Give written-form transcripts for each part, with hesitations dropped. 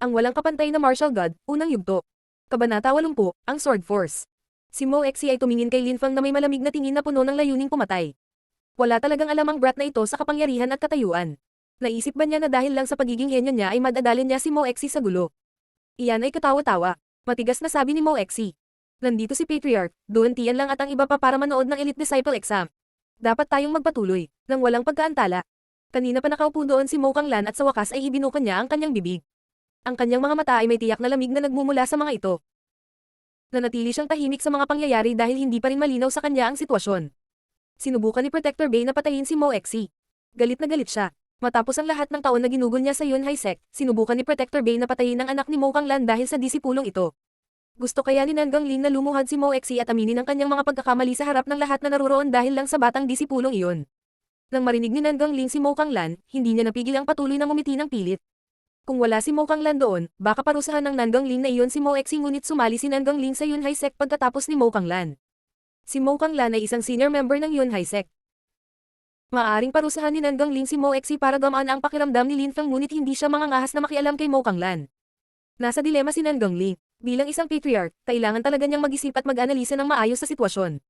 Ang walang kapantay na martial god, unang yugto. Kabanata 80, ang Sword Force. Si Mo Exi ay tumingin kay Lin Fang na may malamig na tingin na puno ng layuning pumatay. Wala talagang alam ang brat na ito sa kapangyarihan at katayuan. Naisip ba niya na dahil lang sa pagiging henyo niya ay madadalin niya si Mo Exi sa gulo? Iyan ay katawa-tawa. Matigas na sabi ni Mo Exi. Nandito si Patriarch, doon tiyan lang at ang iba pa para manood ng Elite Disciple Exam. Dapat tayong magpatuloy, nang walang pagkaantala. Kanina pa nakaupo doon si Mo Kanglan at sa wakas ay ibinuka niya ang kanyang bibig. Ang kanyang mga mata ay may tiyak na lamig na nagmumula sa mga ito. Nanatili siyang tahimik sa mga pangyayari dahil hindi pa rin malinaw sa kanya ang sitwasyon. Sinubukan ni Protector Bay na patayin si Mo Exi. Galit na galit siya. Matapos ang lahat ng taon na ginugol niya sa Yunhai Sect, sinubukan ni Protector Bay na patayin ang anak ni Mo Kanglan dahil sa disipulong ito. Gusto kaya ni Nan Gangling na lumuhad si Mo Exi at aminin ang kanyang mga pagkakamali sa harap ng lahat na naruroon dahil lang sa batang disipulong iyon. Nang marinig ni Nan Gangling si Mo Kanglan, hindi niya napigil ang patuloy na ngumiti ng pilit. Kung wala si Mo Kanglan doon, baka parusahan ng Nan Gangling na iyon si Mo Exi ngunit sumali si Nan Gangling sa Yunhai Sect pagkatapos ni Mo Kanglan. Si Mo Kanglan ay isang senior member ng Yunhai Sect. Maaaring parusahan ni Nan Gangling si Mo Exi para gamaan ang pakiramdam ni Lin Fang ngunit hindi siya mangangahas na makialam kay Mo Kanglan. Nasa dilema si Nan Gangling. Bilang isang patriarch, kailangan talaga niyang mag-isip at mag-analisa ng maayos sa sitwasyon.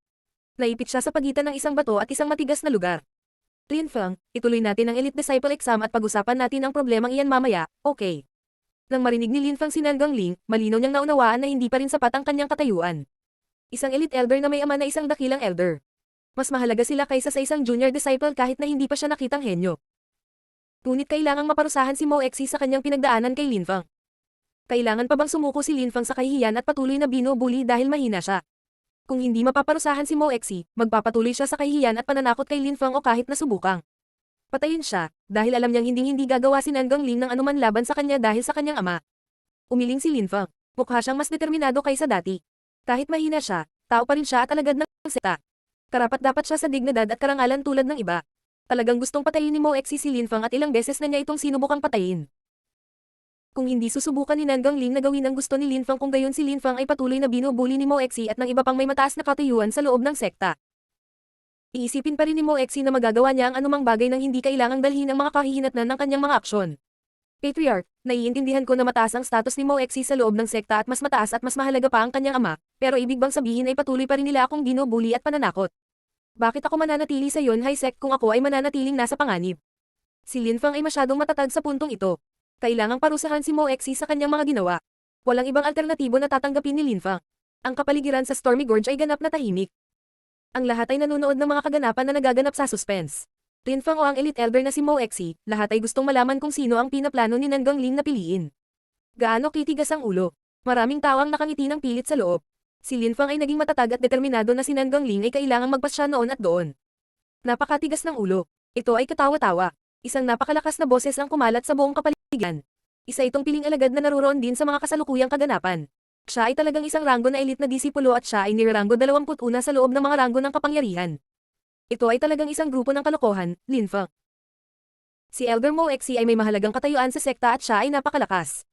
Naipit siya sa pagitan ng isang bato at isang matigas na lugar. Lin Fang, ituloy natin ang Elite Disciple Exam at pag-usapan natin ang problemang iyan mamaya, okay? Nang marinig ni Lin Fang si Nan Gangling, malinaw niyang naunawaan na hindi pa rin sapat ang kanyang katayuan. Isang elite elder na may ama na isang dakilang elder. Mas mahalaga sila kaysa sa isang junior disciple kahit na hindi pa siya nakitang henyo. Ngunit kailangang maparusahan si Mo Exi sa kanyang pinagdaanan kay Lin Fang. Kailangan pa bang sumuko si Lin Fang sa kahihiyan at patuloy na binubuli dahil mahina siya? Kung hindi mapaparusahan si Mo Exi, magpapatuloy siya sa kahihiyan at pananakot kay Lin Fang o kahit na subukang patayin siya, dahil alam niyang hindi gagawa si Nan Gangling ng anuman laban sa kanya dahil sa kanyang ama. Umiling si Lin Fang. Mukha siyang mas determinado kaysa dati. Kahit mahina siya, tao pa rin siya at alagad ng sekta. Karapat-dapat siya sa dignidad at karangalan tulad ng iba. Talagang gustong patayin ni Mo Exi si Lin Fang at ilang beses na niya itong sinubukang patayin. Kung hindi susubukan ni Nan Gangling na gawin ang gusto ni Lin Fang kung gayon si Lin Fang ay patuloy na binubuli ni Mo Exi at ng iba pang may mataas na katayuan sa loob ng sekta. Iisipin pa rin ni Mo Exi na magagawa niya ang anumang bagay nang hindi kailangang dalhin ang mga kahihinatnan ng kanyang mga aksyon. Patriarch, naiintindihan ko na mataas ang status ni Mo Exi sa loob ng sekta at mas mataas at mas mahalaga pa ang kanyang ama, pero ibig bang sabihin ay patuloy pa rin nila akong binubuli at pananakot? Bakit ako mananatili sa Yunhai Sect kung ako ay mananatiling nasa panganib? Si Lin Fang ay masyadong matatag sa puntong ito. Kailangang parusahan si Mo Exi sa kanyang mga ginawa. Walang ibang alternatibo na tatanggapin ni Lin Fang. Ang kapaligiran sa Stormy Gorge ay ganap na tahimik. Ang lahat ay nanonood ng mga kaganapan na nagaganap sa suspense. Lin Fang o ang elite elder na si Mo Exi, lahat ay gustong malaman kung sino ang pinaplano ni Nan Gangling na piliin. Gaano kitigas ang ulo. Maraming tao ang nakangiti ng pilit sa loob. Si Lin Fang ay naging matatag at determinado na si Nan Gangling ay kailangang magpasya noon at doon. Napakatigas ng ulo. Ito ay katawa-tawa. Isang napakalakas na boses ang kumalat sa buong kapaligiran. Isa itong piling alagad na naruroon din sa mga kasalukuyang kaganapan. Siya ay talagang isang ranggo na elite na disipulo at siya ay niranggo 21 sa loob ng mga ranggo ng kapangyarihan. Ito ay talagang isang grupo ng kalokohan, Lin Fang. Si Elder Mo Exi ay may mahalagang katayuan sa sekta at siya ay napakalakas.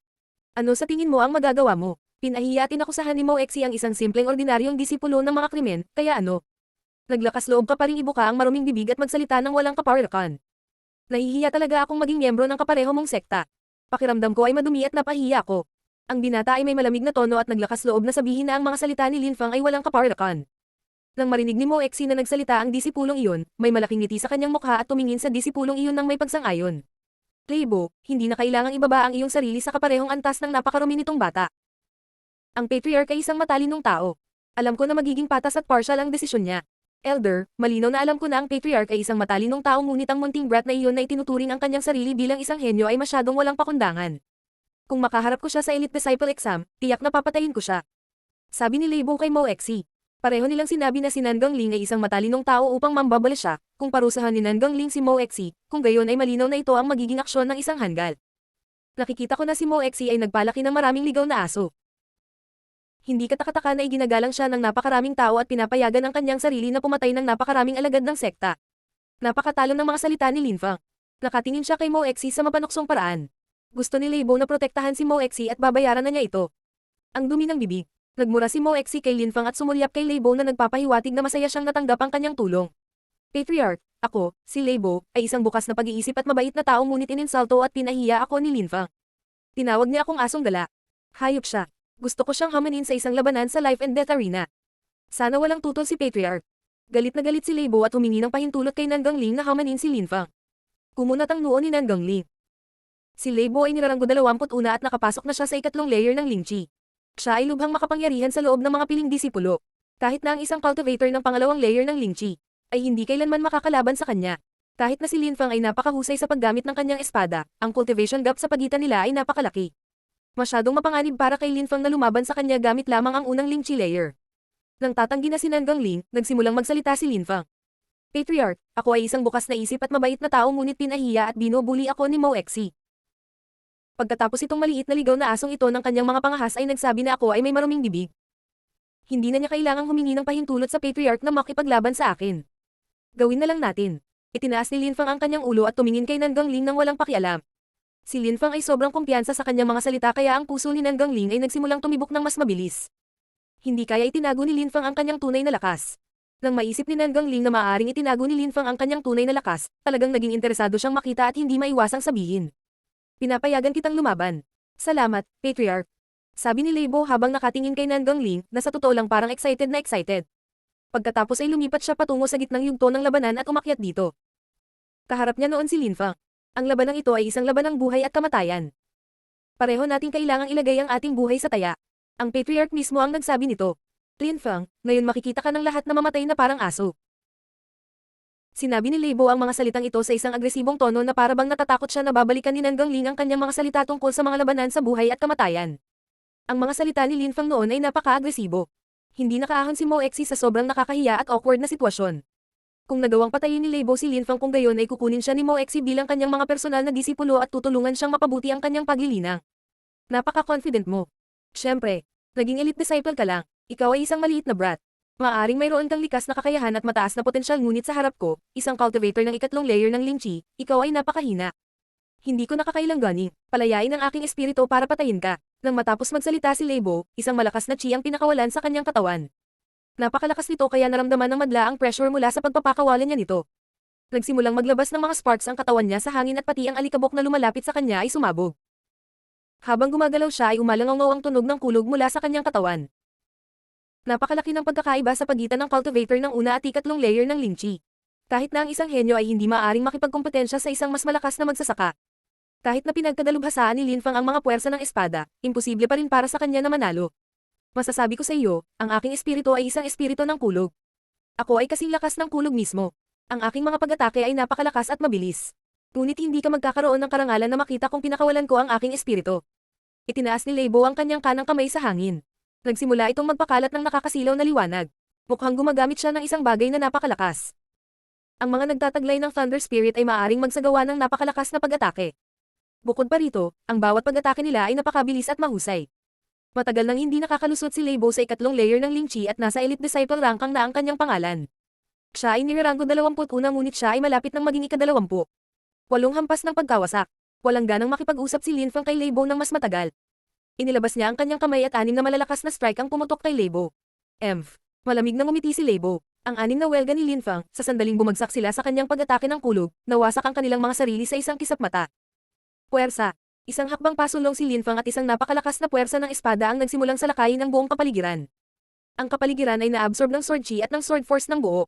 Ano sa tingin mo ang magagawa mo? Pinahiya at inakusahan ni Mo Exi ang isang simpleng ordinaryong disipulo ng mga krimen, kaya ano? Naglakas loob ka pa ring ibuka ang maruming bibig at magsalita ng walang kaparakan. Nahihiya talaga akong maging miyembro ng kapareho mong sekta. Pakiramdam ko ay madumi at napahiya ako. Ang binata ay may malamig na tono at naglakas loob na sabihin na ang mga salita ni Lin Fang ay walang kaparakan. Nang marinig ni Mo Exi na nagsalita ang disipulong iyon, may malaking ngiti sa kanyang mukha at tumingin sa disipulong iyon ng may pagsang-ayon. Leibo, hindi na kailangang ibaba ang iyong sarili sa kaparehong antas ng napakarumi nitong bata. Ang patriarch ay isang matalinong tao. Alam ko na magiging patas at partial ang desisyon niya. Elder, malinaw na alam ko na ang patriarch ay isang matalinong tao ngunit ang munting brat na iyon na itinuturing ang kanyang sarili bilang isang henyo ay masyadong walang pakundangan. Kung makaharap ko siya sa Elite Disciple Exam, tiyak na papatayin ko siya. Sabi ni Leibo kay Mo Exi. Pareho nilang sinabi na si Nan Gangling ay isang matalinong tao upang mambabala siya, kung parusahan ni Nan Gangling si Mo Exi, kung gayon ay malinaw na ito ang magiging aksyon ng isang hanggal. Nakikita ko na si Mo Exi ay nagpalaki ng maraming ligaw na aso. Hindi katakataka na iginagalang siya ng napakaraming tao at pinapayagan ang kanyang sarili na pumatay ng napakaraming alagad ng sekta. Napakatalo ng mga salita ni Lin Fang. Nakatingin siya kay Mo Exi sa mapanuksong paraan. Gusto ni Leibo na protektahan si Mo Exi at babayaran na niya ito. Ang dumi ng bibig. Nagmura si Mo Exi kay Lin Fang at sumulyap kay Leibo na nagpapahiwatig na masaya siyang natanggap ang kanyang tulong. Patriarch, ako, si Leibo, ay isang bukas na pag-iisip at mabait na tao ngunit ininsulto at pinahiya ako ni Lin Fang. Tinawag niya akong asong gala. Hayop siya. Gusto ko siyang hamanin sa isang labanan sa life and death arena. Sana walang tutol si Patriarch. Galit na galit si Leibo at humingi ng pahintulot kay Nan Gangling na hamanin si Lin Fang. Kumunat ang noo ni Nan Gangling. Si Leibo ay niraranggo 21 at nakapasok na siya sa ikatlong layer ng Lingchi. Siya ay lubhang makapangyarihan sa loob ng mga piling disipulo. Kahit na ang isang cultivator ng pangalawang layer ng Lingchi, ay hindi kailanman makakalaban sa kanya. Kahit na si Lin Fang ay napakahusay sa paggamit ng kanyang espada, ang cultivation gap sa pagitan nila ay napakalaki. Masyadong mapanganib para kay Lin Fang na lumaban sa kanya gamit lamang ang unang Lingchi layer. Nang tatanggi na si Nan Gangling, nagsimulang magsalita si Lin Fang. Patriarch, ako ay isang bukas na isip at mabait na tao ngunit pinahiya at binubuli ako ni Mo Exi. Pagkatapos itong maliit na ligaw na asong ito ng kanyang mga pangahas ay nagsabi na ako ay may maruming bibig. Hindi na niya kailangang humingi ng pahintulot sa Patriarch na makipaglaban sa akin. Gawin na lang natin. Itinaas ni Lin Fang ang kanyang ulo at tumingin kay Nan Gangling nang walang pakialam. Si Lin Fang ay sobrang kumpiyansa sa kanyang mga salita kaya ang puso ni Nan Gangling ay nagsimulang tumibok ng mas mabilis. Hindi kaya itinago ni Lin Fang ang kanyang tunay na lakas. Nang maisip ni Nan Gangling na maaaring itinago ni Lin Fang ang kanyang tunay na lakas, talagang naging interesado siyang makita at hindi maiwasang sabihin. Pinapayagan kitang lumaban. Salamat, Patriarch. Sabi ni Leibo habang nakatingin kay Nan Gangling na sa totoo lang parang excited na excited. Pagkatapos ay lumipat siya patungo sa gitnang yugto ng labanan at umakyat dito. Kaharap niya noon si Lin Fang. Ang labanang ito ay isang labanang buhay at kamatayan. Pareho nating kailangang ilagay ang ating buhay sa taya. Ang Patriarch mismo ang nagsabi nito. Lin Fang, ngayon makikita ka ng lahat na mamatay na parang aso. Sinabi ni Leibo ang mga salitang ito sa isang agresibong tono na parabang natatakot siya na babalikan ni Nan Gangling ang kanyang mga salita tungkol sa mga labanan sa buhay at kamatayan. Ang mga salita ni Lin Fang noon ay napaka-agresibo. Hindi nakaahon si Mo Exi sa sobrang nakakahiya at awkward na sitwasyon. Kung nagawang patayin ni Leibo si Lin Fang kung gayon ay kukunin siya ni Mo Exi bilang kanyang mga personal na disipulo at tutulungan siyang mapabuti ang kanyang paglilinang. Napaka-confident mo. Siyempre, naging elite disciple ka lang, ikaw ay isang maliit na brat. Maaaring mayroon kang likas na kakayahan at mataas na potensyal ngunit sa harap ko, isang cultivator ng ikatlong layer ng Lingchi, ikaw ay napakahina. Hindi ko nakakailanganing, palayain ang aking espiritu para patayin ka. Nang matapos magsalita si Leibo, isang malakas na chi ang pinakawalan sa kanyang katawan. Napakalakas nito kaya naramdaman ng madla ang pressure mula sa pagpapakawalan niya nito. Nagsimulang maglabas ng mga sparks ang katawan niya sa hangin at pati ang alikabok na lumalapit sa kanya ay sumabog. Habang gumagalaw siya ay umalangaw ang tunog ng kulog mula sa kanyang katawan. Napakalaki ng pagkakaiba sa pagitan ng cultivator ng una at ikatlong layer ng Lingchi. Kahit na ang isang henyo ay hindi maaaring makipagkompetensya sa isang mas malakas na magsasaka. Kahit na pinagkadalubhasaan ni Lin Fang ang mga puwersa ng espada, imposible pa rin para sa kanya na manalo. Masasabi ko sa iyo, ang aking espiritu ay isang espiritu ng kulog. Ako ay kasing lakas ng kulog mismo. Ang aking mga pag-atake ay napakalakas at mabilis. Ngunit hindi ka magkakaroon ng karangalan na makita kung pinakawalan ko ang aking espiritu. Itinaas ni Leibo ang kanyang kanang kamay sa hangin. Nagsimula itong magpakalat ng nakakasilaw na liwanag. Mukhang gumagamit siya ng isang bagay na napakalakas. Ang mga nagtataglay ng Thunder Spirit ay maaaring magsagawa ng napakalakas na pag-atake. Bukod pa rito, ang bawat pag-atake nila ay napakabilis at mahusay. Matagal nang hindi nakakalusot si Leibo sa ikatlong layer ng Lingchi at nasa Elite Disciple ranking na ang kanyang pangalan. Siya ay niraranggo 21 ngunit siya ay malapit ng maging ika-20. 8 hampas ng pagkawasak. Walang ganang makipag-usap si Lin Fang kay Leibo ng mas matagal. Inilabas niya ang kanyang kamay at 6 na malalakas na strike ang pumutok kay Leibo. Malamig na ngumiti si Leibo. Ang 6 na welga ni Lin Fang, sa sandaling bumagsak sila sa kanyang pag-atake ng kulog, nawasak ang kanilang mga sarili sa isang kisap mata. Puwersa. Isang hakbang pasulong si Lin Fang at isang napakalakas na puwersa ng espada ang nagsimulang salakayin ang buong kapaligiran. Ang kapaligiran ay naabsorb ng sword chi at ng sword force ng buo.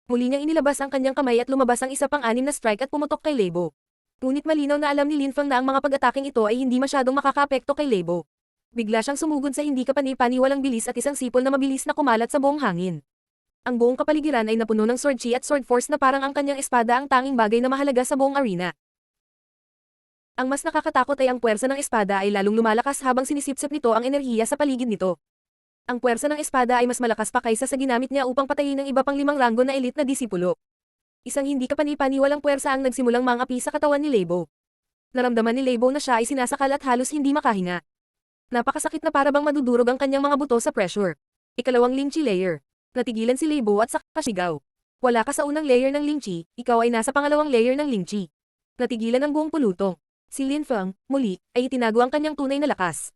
Muli niyang inilabas ang kanyang kamay at lumabas ang isa pang 6 na strike at pumutok kay Leibo. Ngunit malinaw na alam ni Lin Fang na ang mga pag-ataking ito ay hindi masyadong makakaapekto kay Leibo. Bigla siyang sumugod sa hindi kapani-paniwalang bilis at isang sipol na mabilis na kumalat sa buong hangin. Ang buong kapaligiran ay napuno ng sword chi at sword force na parang ang kanyang espada ang tanging bagay na mahalaga sa buong arena. Ang mas nakakatakot ay ang puwersa ng espada ay lalong lumalakas habang sinisipsip nito ang enerhiya sa paligid nito. Ang puwersa ng espada ay mas malakas pa kaysa sa ginamit niya upang patayin ng iba pang 5 ranggo na elite na disipulo. Isang hindi kapani-paniwalang puwersa ang nagsimulang mangapi sa katawan ni Leibo. Naramdaman ni Leibo na siya ay sinasakal at halos hindi makahinga. Napakasakit na parabang madudurog ang kanyang mga buto sa pressure. Ikalawang Lingchi layer. Natigilan si Leibo at saka sigaw. Wala ka sa unang layer ng Lingchi, ikaw ay nasa pangalawang layer ng Lingchi. Natigilan ang buong pulutong. Si Lin Fang, muli, ay itinago ang kanyang tunay na lakas.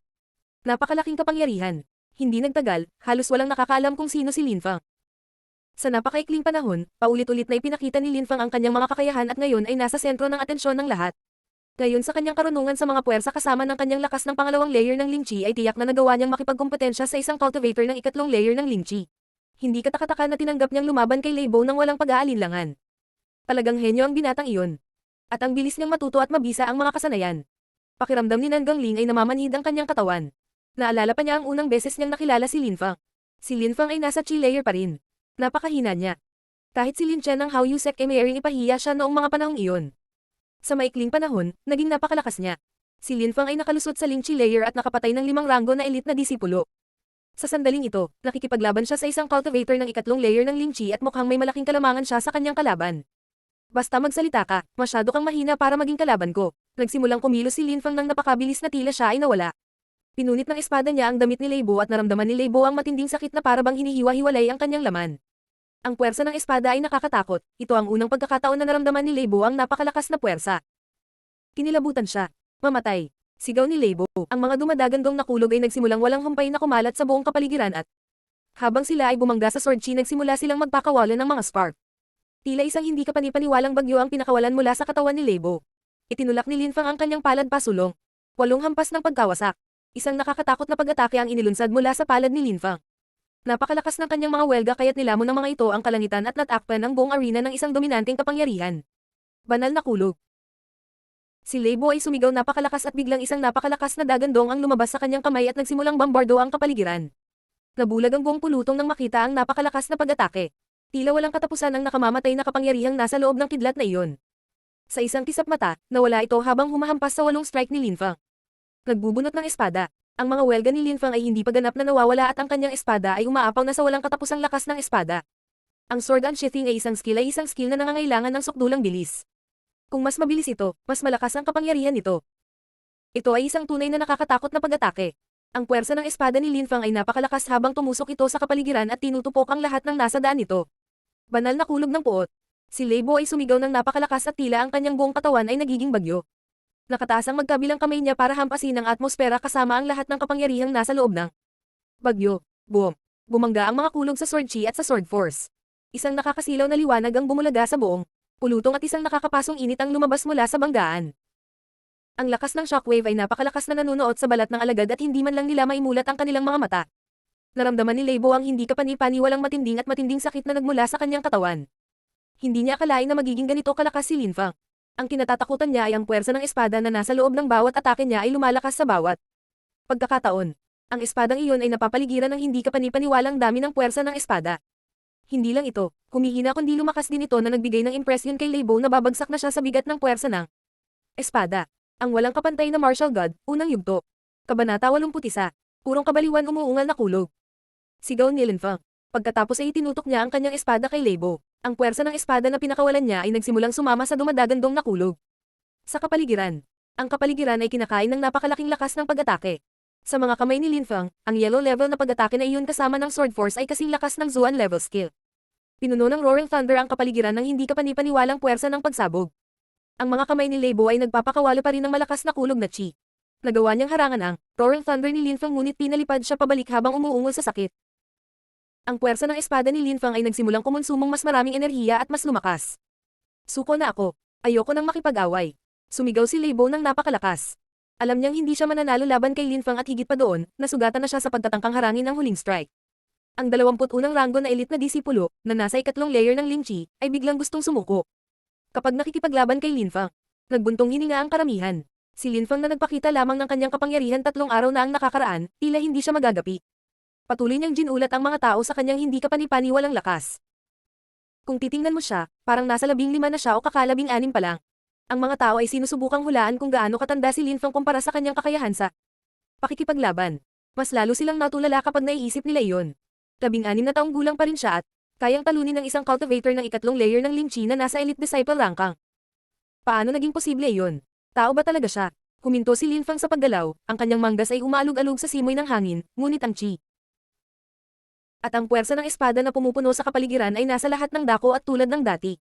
Napakalaking kapangyarihan. Hindi nagtagal, halos walang nakakaalam kung sino si Lin Fang. Sa napakaikling panahon, paulit-ulit na ipinakita ni Lin Fang ang kanyang mga kakayahan at ngayon ay nasa sentro ng atensyon ng lahat. Gayon sa kanyang karunungan sa mga puwersa kasama ng kanyang lakas ng pangalawang layer ng Ling Chi ay tiyak na nagawa niyang makipagkompetensya sa isang cultivator ng ikatlong layer ng Ling Chi. Hindi katakataka na tinanggap niyang lumaban kay Lei Bo nang walang pag-aalinlangan. Talagang henyo ang binatang iyon. At ang bilis niyang matuto at mabisa ang mga kasanayan. Pakiramdam ni Nan Gangling ay namamanhid ang kanyang katawan. Naalala pa niya ang unang beses niyang nakilala si Lin Fang. Si Lin Fang ay nasa Chi layer pa rin. Napakahina niya. Kahit si Lin Chen ng Hao Yusek ay mayroong ipahiya siya noong mga panahong iyon. Sa maikling panahon, naging napakalakas niya. Si Lin Fang ay nakalusot sa Ling Chi layer at nakapatay ng 5 ranggo na elite na disipulo. Sa sandaling ito, nakikipaglaban siya sa isang cultivator ng ikatlong layer ng Ling Chi at mukhang may malaking kalamangan siya sa kanyang kalaban. Basta magsalita ka, masyado kang mahina para maging kalaban ko. Nagsimulang kumilos si Lin Fang nang napakabilis na tila siya ay nawala. Pinunit ng espada niya ang damit ni Lei Bo at naramdaman ni Lei Bo ang matinding sakit na parabang hinihiwa-hiwalay ang kanyang laman. Ang puwersa ng espada ay nakakatakot, ito ang unang pagkakataon na naramdaman ni Lei Bo ang napakalakas na puwersa. Kinilabutan siya. Mamatay. Sigaw ni Lei Bo. Ang mga dumadagandong na kulog ay nagsimulang walang humpay na kumalat sa buong kapaligiran at habang sila ay bumangga sa sword chi nagsimula silang magpakawalan ng mga spark. Tila isang hindi kapanipaniwalang bagyo ang pinakawalan mula sa katawan ni Lei Bo. Itinulak ni Lin Fang ang kanyang palad pasulong. 8 hampas ng pagkawasak. Isang nakakatakot na pag-atake ang inilunsad mula sa palad ni Lin Fang. Napakalakas ng kanyang mga welga kaya't nilamon ng mga ito ang kalangitan at natakpan ang buong arena ng isang dominanteng kapangyarihan. Banal na kulog. Si Lei Bo ay sumigaw napakalakas at biglang isang napakalakas na dagandong ang lumabas sa kanyang kamay at nagsimulang bombardo ang kapaligiran. Nabulag ang buong pulutong nang makita ang napakalakas na pag-atake. Tila walang katapusan ang nakamamatay na kapangyarihang nasa loob ng kidlat na iyon. Sa isang kisap mata, nawala ito habang humahampas sa 8 strike ni Lin Fang. Nagbubunot ng espada. Ang mga welga ni Lin Fang ay hindi pa ganap na nawawala at ang kanyang espada ay umaapaw na sa walang katapusang lakas ng espada. Ang sword unsheathing ay isang skill na nangangailangan ng sukdulang bilis. Kung mas mabilis ito, mas malakas ang kapangyarihan nito. Ito ay isang tunay na nakakatakot na pag-atake. Ang puwersa ng espada ni Lin Fang ay napakalakas habang tumusok ito sa kapaligiran at tinutupok ang lahat ng nasa daan nito. Banal na kulog ng puot. Si Lei Bo ay sumigaw ng napakalakas at tila ang kanyang buong katawan ay nagiging bagyo. Nakataas ang magkabilang kamay niya para hampasin ang atmosfera kasama ang lahat ng kapangyarihang nasa loob ng bagyo. Boom! Bumangga ang mga kulog sa sword chi at sa sword force. Isang nakakasilaw na liwanag ang bumulaga sa buong pulutong at isang nakakapasong init ang lumabas mula sa banggaan. Ang lakas ng shockwave ay napakalakas na nanunuot sa balat ng alagad at hindi man lang nila maimulat ang kanilang mga mata. Naramdaman ni Lei Bo ang hindi kapani-paniwalang matinding sakit na nagmula sa kanyang katawan. Hindi niya akalain na magiging ganito kalakas si Lin Fang. Ang kinatatakutan niya ay ang puwersa ng espada na nasa loob ng bawat atake niya ay lumalakas sa bawat pagkakataon. Ang espadang iyon ay napapaligiran ng hindi kapani-paniwalang dami ng puwersa ng espada. Hindi lang ito, humihina kundi lumakas din ito na nagbigay ng impresyon kay Lei Bo na babagsak na siya sa bigat ng puwersa ng espada. Ang walang kapantay na martial god, unang yugto. Kabanata 81. Purong kabaliwan umuungal na kulog. Sigaw ni Lin Fang. Pagkatapos ay itinutok niya ang kanyang espada kay Lei Bo. Ang puwersa ng espada na pinakawalan niya ay nagsimulang sumama sa dumadagandong na kulog. Sa kapaligiran. Ang kapaligiran ay kinakain ng napakalaking lakas ng pag-atake. Sa mga kamay ni Lin Fang, ang yellow level na pag-atake na iyon kasama ng sword force ay kasing lakas ng Zuan level skill. Pinuno ng Roaring Thunder ang kapaligiran ng hindi kapani-paniwalang puwersa ng pagsabog. Ang mga kamay ni Lei Bo ay nagpapakawala pa rin ng malakas na kulog na chi. Nagawa niyang harangan ang Roaring Thunder ni Lin Fang ngunit pinalipad siya pabalik habang umuungol sa sakit. Ang puwersa ng espada ni Lin Fang ay nagsimulang kumonsumong mas maraming enerhiya at mas lumakas. Suko na ako. Ayoko nang makipag-away. Sumigaw si Lei Bo ng napakalakas. Alam niyang hindi siya mananalo laban kay Lin Fang at higit pa doon, nasugatan na siya sa pagtatangkang harangin ng huling strike. Ang 21 ranggo na elite na disipulo, na nasa ikatlong layer ng Ling Chi, ay biglang gustong sumuko. Kapag nakikipaglaban kay Lin Fang, nagbuntong hininga ang karamihan. Si Lin Fang na nagpakita lamang ng kanyang kapangyarihan 3 araw na ang nakakaraan, tila hindi siya magagapi. Patuloy niyang ginulat ang mga tao sa kanyang hindi kapani-paniwalang lakas. Kung titingnan mo siya, parang nasa 15 na siya o kaka-16 pa lang. Ang mga tao ay sinusubukang hulaan kung gaano katanda si Lin Fang kumpara sa kanyang kakayahan sa pakikipaglaban. Mas lalo silang natulala kapag naiisip nila iyon. 16 na taong gulang pa rin siya at kayang talunin ng isang cultivator ng ikatlong layer ng Ling Chi na nasa elite disciple ranking. Paano naging posible iyon? Tao ba talaga siya? Huminto si Lin Fang sa paggalaw, ang kanyang manggas ay umaalog-alog sa simoy ng hangin, ngunit ang chi at ang puwersa ng espada na pumupuno sa kapaligiran ay nasa lahat ng dako at tulad ng dati.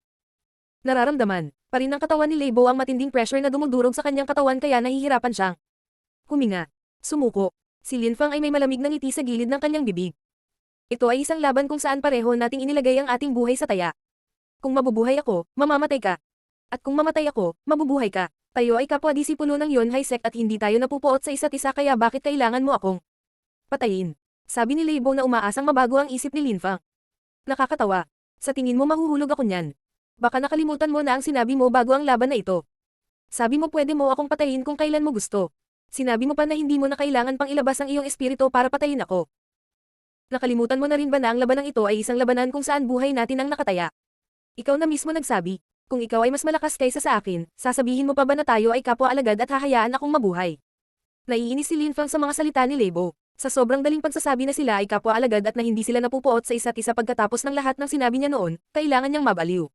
Nararamdaman pa rin ng katawan ni Lei Bo ang matinding pressure na dumudurog sa kanyang katawan kaya nahihirapan siyang huminga. Sumuko. Si Lin Fang ay may malamig na ngiti sa gilid ng kanyang bibig. Ito ay isang laban kung saan pareho nating inilagay ang ating buhay sa taya. Kung mabubuhay ako, mamamatay ka. At kung mamatay ako, mabubuhay ka. Tayo ay kapwa-disipulo ng Yunhai sect at hindi tayo napupuot sa isa't isa kaya bakit kailangan mo akong patayin? Sabi ni Leibo na umaasang mabago ang isip ni Linfang. Nakakatawa. Sa tingin mo mahuhulog ako niyan. Baka nakalimutan mo na ang sinabi mo bago ang laban na ito. Sabi mo pwede mo akong patayin kung kailan mo gusto. Sinabi mo pa na hindi mo na kailangan pang ilabas ang iyong espiritu para patayin ako. Nakalimutan mo na rin ba na ang labanang ito ay isang labanan kung saan buhay natin ang nakataya? Ikaw na mismo nagsabi. Kung ikaw ay mas malakas kaysa sa akin, sasabihin mo pa ba na tayo ay kapwa-alagad at hahayaan akong mabuhay? Naiinis si Linfang sa mga salita ni Leibo. Sa sobrang daling pagsasabi na sila ay kapwa-alagad at na hindi sila napupuot sa isa't isa pagkatapos ng lahat ng sinabi niya noon, kailangan niyang mabaliw.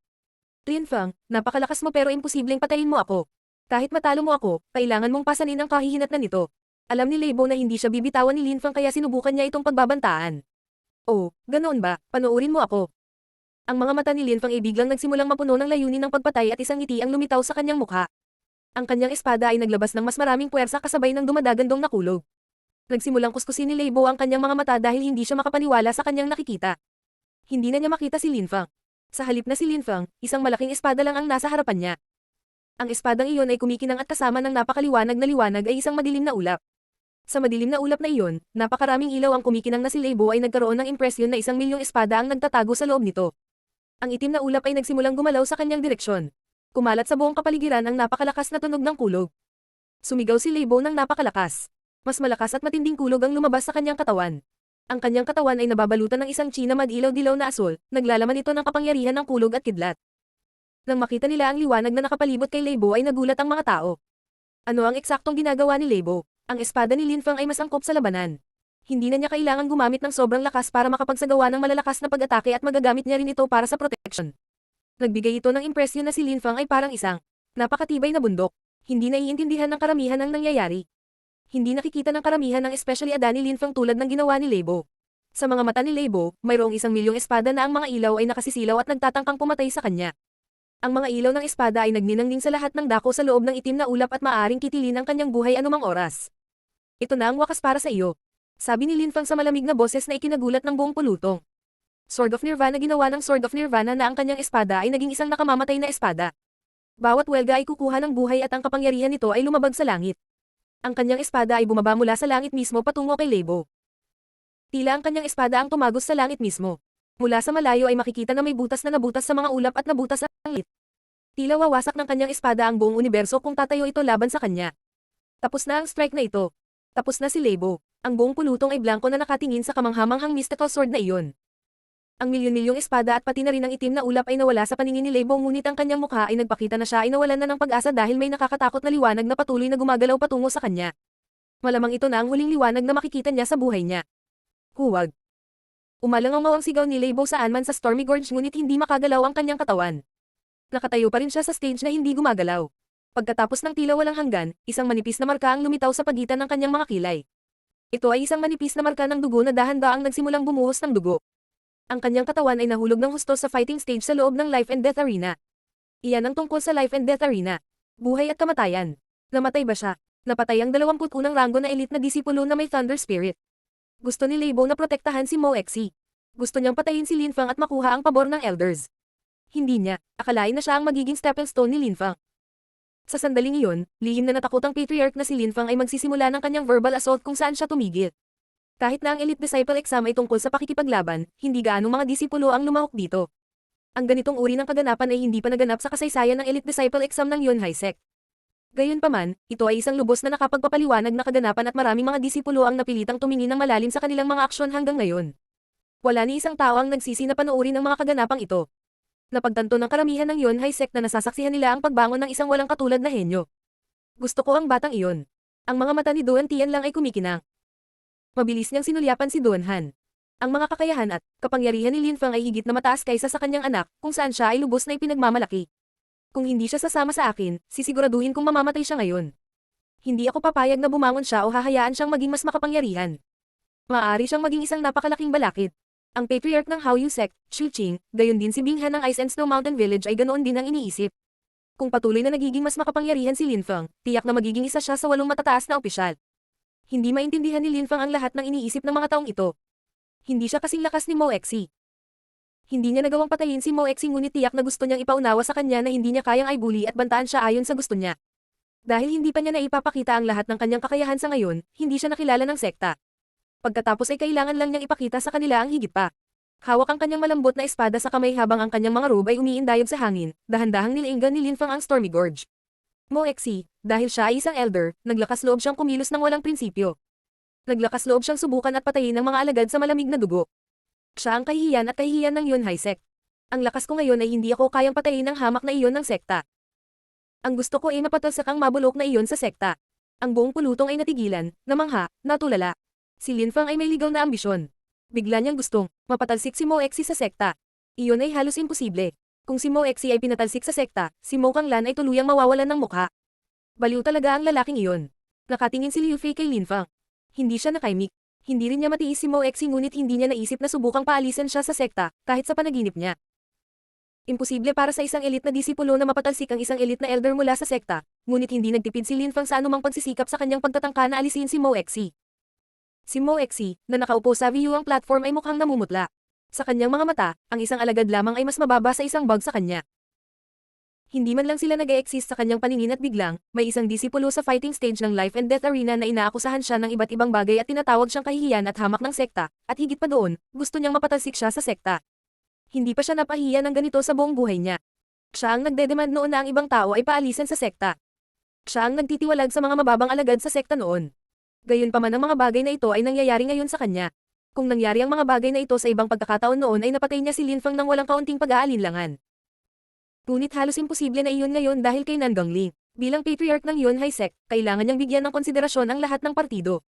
Linfang, napakalakas mo pero imposibleng patayin mo ako. Kahit matalo mo ako, kailangan mong pasanin ang kahihinatnan nito. Alam ni Leibo na hindi siya bibitawan ni Linfang kaya sinubukan niya itong pagbabantaan. Oh, ganoon ba? Panoorin mo ako. Ang mga mata ni Linfang ay biglang nagsimulang mapuno ng layunin ng pagpatay at isang ngiti ang lumitaw sa kanyang mukha. Ang kanyang espada ay naglabas ng mas maraming puwersa kasabay ng dumadagandong na kulog. Nagsimulang kuskusin ni Leibo ang kanyang mga mata dahil hindi siya makapaniwala sa kanyang nakikita. Hindi na niya makita si Linfang. Sa halip na si Linfang, isang malaking espada lang ang nasa harapan niya. Ang espadang iyon ay kumikinang at kasama ng napakaliwanag na liwanag ay isang madilim na ulap. Sa madilim na ulap na iyon, napakaraming ilaw ang kumikinang na si Leibo ay nagkaroon ng impresyon na 1,000,000 espada ang nagtatago sa loob nito. Ang itim na ulap ay nagsimulang gumalaw sa kanyang direksyon. Kumalat sa buong kapaligiran ang napakalakas na tunog ng kulog. Sumigaw si Leibo ng napakalakas. Mas malakas at matinding kulog ang lumabas sa kanyang katawan. Ang kanyang katawan ay nababalutan ng isang chi na madilaw-dilaw na asul, naglalaman ito ng kapangyarihan ng kulog at kidlat. Nang makita nila ang liwanag na nakapalibot kay Leibo ay nagulat ang mga tao. Ano ang eksaktong ginagawa ni Leibo? Ang espada ni Linfang ay mas angkop sa labanan. Hindi na niya kailangan gumamit ng sobrang lakas para makapagsagawa ng malalakas na pag-atake at magagamit niya rin ito para sa protection. Nagbigay ito ng impresyon na si Linfang ay parang isang napakatibay na bundok. Hindi naiintindihan ng karamihan ang nangyayari. Hindi nakikita ng karamihan ng especially Adani Linfang tulad ng ginawa ni Leibo. Sa mga mata ni Leibo, mayroong 1,000,000 espada na ang mga ilaw ay nakasisilaw at nagtatangkang pumatay sa kanya. Ang mga ilaw ng espada ay nagninangning sa lahat ng dako sa loob ng itim na ulap at maaaring kitilin ang kanyang buhay anumang oras. Ito na ang wakas para sa iyo. Sabi ni Linfang sa malamig na boses na ikinagulat ng buong pulutong. Sword of Nirvana ginawa ng Sword of Nirvana na ang kanyang espada ay naging isang nakamamatay na espada. Bawat welga ay kukuha ng buhay at ang kapangyarihan nito ay lumabag sa langit. Ang kanyang espada ay bumaba mula sa langit mismo patungo kay Leibo. Tila ang kanyang espada ang tumagos sa langit mismo. Mula sa malayo ay makikita na may butas na nabutas sa mga ulap at nabutas sa langit. Tila wawasak ng kanyang espada ang buong universo kung tatayo ito laban sa kanya. Tapos na ang strike na ito. Tapos na si Leibo. Ang buong pulutong ay blanko na nakatingin sa kamanghamanghang mystical sword na iyon. Ang milyon-milyong espada at pati na rin ang itim na ulap ay nawala sa paningin ni Leibo ngunit ang kanyang mukha ay nagpakita na siya ay nawalan na ng pag-asa dahil may nakakatakot na liwanag na patuloy na gumagalaw patungo sa kanya. Malamang ito na ang huling liwanag na makikita niya sa buhay niya. Huwag. Umalangaw ang sigaw ni Leibo saan man sa Stormy Gorge ngunit hindi makagalaw ang kanyang katawan. Nakatayo pa rin siya sa stage na hindi gumagalaw. Pagkatapos ng tila walang hanggan, isang manipis na marka ang lumitaw sa pagitan ng kanyang mga kilay. Ito ay isang manipis na marka ng dugo na dahan-daang nagsimulang bumuhos ng dugo. Ang kanyang katawan ay nahulog ng husto sa fighting stage sa loob ng Life and Death Arena. Iyan ang tungkol sa Life and Death Arena. Buhay at kamatayan. Namatay ba siya? Napatay ang 21 ranggo na elite na disipulo na may Thunder Spirit. Gusto ni Leibo na protektahan si Mo Exi. Gusto niyang patayin si Linfang at makuha ang pabor ng Elders. Hindi niya, akalain na siya ang magiging stepping stone ni Linfang. Sa sandaling iyon, lihim na natakot ang patriarch na si Linfang ay magsisimula ng kanyang verbal assault kung saan siya tumigil. Kahit na ang Elite Disciple Exam ay tungkol sa pakikipaglaban, hindi gaanong mga disipulo ang lumahok dito. Ang ganitong uri ng kaganapan ay hindi pa naganap sa kasaysayan ng Elite Disciple Exam ng Yunhai Sect. Gayunpaman, ito ay isang lubos na nakapagpapaliwanag na kaganapan at maraming mga disipulo ang napilitang tumingin ng malalim sa kanilang mga aksyon hanggang ngayon. Wala ni isang tao ang nagsisi na panoorin ang mga kaganapang ito. Napagtanto ng karamihan ng Yunhai Sect na nasasaksihan nila ang pagbangon ng isang walang katulad na henyo. Gusto ko ang batang iyon. Ang mga mata ni Duan Tian lang ay kumikinang. Mabilis niyang sinulyapan si Duan Han. Ang mga kakayahan at kapangyarihan ni Linfang ay higit na mataas kaysa sa kanyang anak, kung saan siya ay lubos na ipinagmamalaki. Kung hindi siya sasama sa akin, sisiguraduhin kong mamamatay siya ngayon. Hindi ako papayag na bumangon siya o hahayaan siyang maging mas makapangyarihan. Maaari siyang maging isang napakalaking balakid. Ang patriarch ng Haoyu Sect, Xu Qing, gayon din si Binghan ng Ice and Snow Mountain Village ay ganoon din ang iniisip. Kung patuloy na nagiging mas makapangyarihan si Linfang, tiyak na magiging isa siya sa 8 matataas na opisyal. Hindi maintindihan ni Linfang ang lahat ng iniisip ng mga taong ito. Hindi siya kasing lakas ni Mo Exi. Hindi niya nagawang patayin si Mo Exi ngunit tiyak na gusto niyang ipaunawa sa kanya na hindi niya kayang i-bully at bantaan siya ayon sa gusto niya. Dahil hindi pa niya naipapakita ang lahat ng kanyang kakayahan sa ngayon, hindi siya nakilala ng sekta. Pagkatapos ay kailangan lang niyang ipakita sa kanila ang higit pa. Hawak ang kanyang malambot na espada sa kamay habang ang kanyang mga robe ay umiindayog sa hangin, dahan-dahang nilainggan ni Linfang ang Stormy Gorge. Mo Exi, dahil siya ay isang elder, naglakas loob siyang kumilos ng walang prinsipyo. Naglakas loob siyang subukan at patayin ng mga alagad sa malamig na dugo. Siya ang kahihiyan at kahihiyan ng Yunhai Sect. Ang lakas ko ngayon ay hindi ako kayang patayin ng hamak na iyon ng sekta. Ang gusto ko ay mapatalsak ang mabulok na iyon sa sekta. Ang buong pulutong ay natigilan, namangha, natulala. Si Linfang ay may ligaw na ambisyon. Bigla niyang gustong mapatalsik si Mo Exi sa sekta. Iyon ay halos imposible. Kung si Mo Exi ay pinatalsik sa sekta, si Mo Kanglan ay tuluyang mawawalan ng mukha. Baliw talaga ang lalaking iyon. Nakatingin si Liu Fei kay Linfang. Hindi siya nakaimik. Hindi rin niya matiis si Mo Exi ngunit hindi niya naisip na subukang paalisan siya sa sekta, kahit sa panaginip niya. Imposible para sa isang elite na disipulo na mapatalsik ang isang elite na elder mula sa sekta, ngunit hindi nagtipid si Linfang sa anumang pagsisikap sa kanyang pagtatangka na alisin si Mo Exi. Si Mo Exi, na nakaupo sa view platform ay mukhang namumutla. Sa kanyang mga mata, ang isang alagad lamang ay mas mababa sa isang bug sa kanya. Hindi man lang sila nag-e-exist sa kanyang paningin at biglang, may isang disipulo sa fighting stage ng life and death arena na inaakusahan siya ng iba't ibang bagay at tinatawag siyang kahihiyan at hamak ng sekta, at higit pa doon, gusto niyang mapatalsik siya sa sekta. Hindi pa siya napahiya ng ganito sa buong buhay niya. Siya ang nagdedemand noon na ang ibang tao ay paalisan sa sekta. Siya ang nagtitiwalag sa mga mababang alagad sa sekta noon. Gayunpaman ang mga bagay na ito ay nangyayari ngayon sa kanya. Kung nangyari ang mga bagay na ito sa ibang pagkakataon noon ay napatay niya si Linfang ng walang kaunting pag-aalinlangan. Ngunit halos imposible na iyon ngayon dahil kay Nan Gongling. Bilang patriarch ng Yunhai Sect, kailangan niyang bigyan ng konsiderasyon ang lahat ng partido.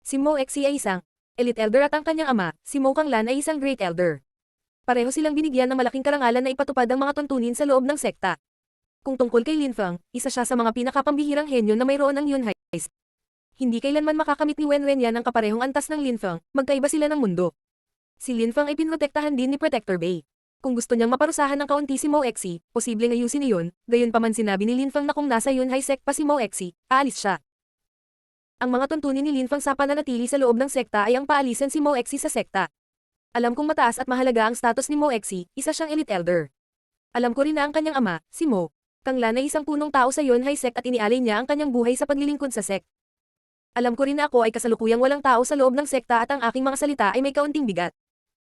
Si Mo Exi ay isang elite elder at ang kanyang ama, si Mo Kanglan ay isang great elder. Pareho silang binigyan ng malaking karangalan na ipatupad ang mga tuntunin sa loob ng sekta. Kung tungkol kay Linfang, isa siya sa mga pinakapambihirang henyo na mayroon ng Yunhai Sect. Hindi kailanman makakamit ni Wen Renyan ang kaparehong antas ng Linfang, magkaiba sila ng mundo. Si Linfang ay pinrotektahan din ni Protector Bay. Kung gusto niyang maparusahan ng kaunti si Mo Exi, posibleng ayusin iyon, gayunpaman sinabi ni Linfang na kung nasa Yunhai Sect pa si Mo Exi, aalis siya. Ang mga tuntunin ni Linfang sa pananatili sa loob ng sekta ay ang paalisan si Mo Exi sa sekta. Alam kong mataas at mahalaga ang status ni Mo Exi, isa siyang elite elder. Alam ko rin na ang kanyang ama, si Mo Kanglan ay isang punong tao sa Yunhai Sect at inialay niya ang kanyang buhay sa paglilingkod sa sect. Alam ko rin na ako ay kasalukuyang walang tao sa loob ng sekta at ang aking mga salita ay may kaunting bigat.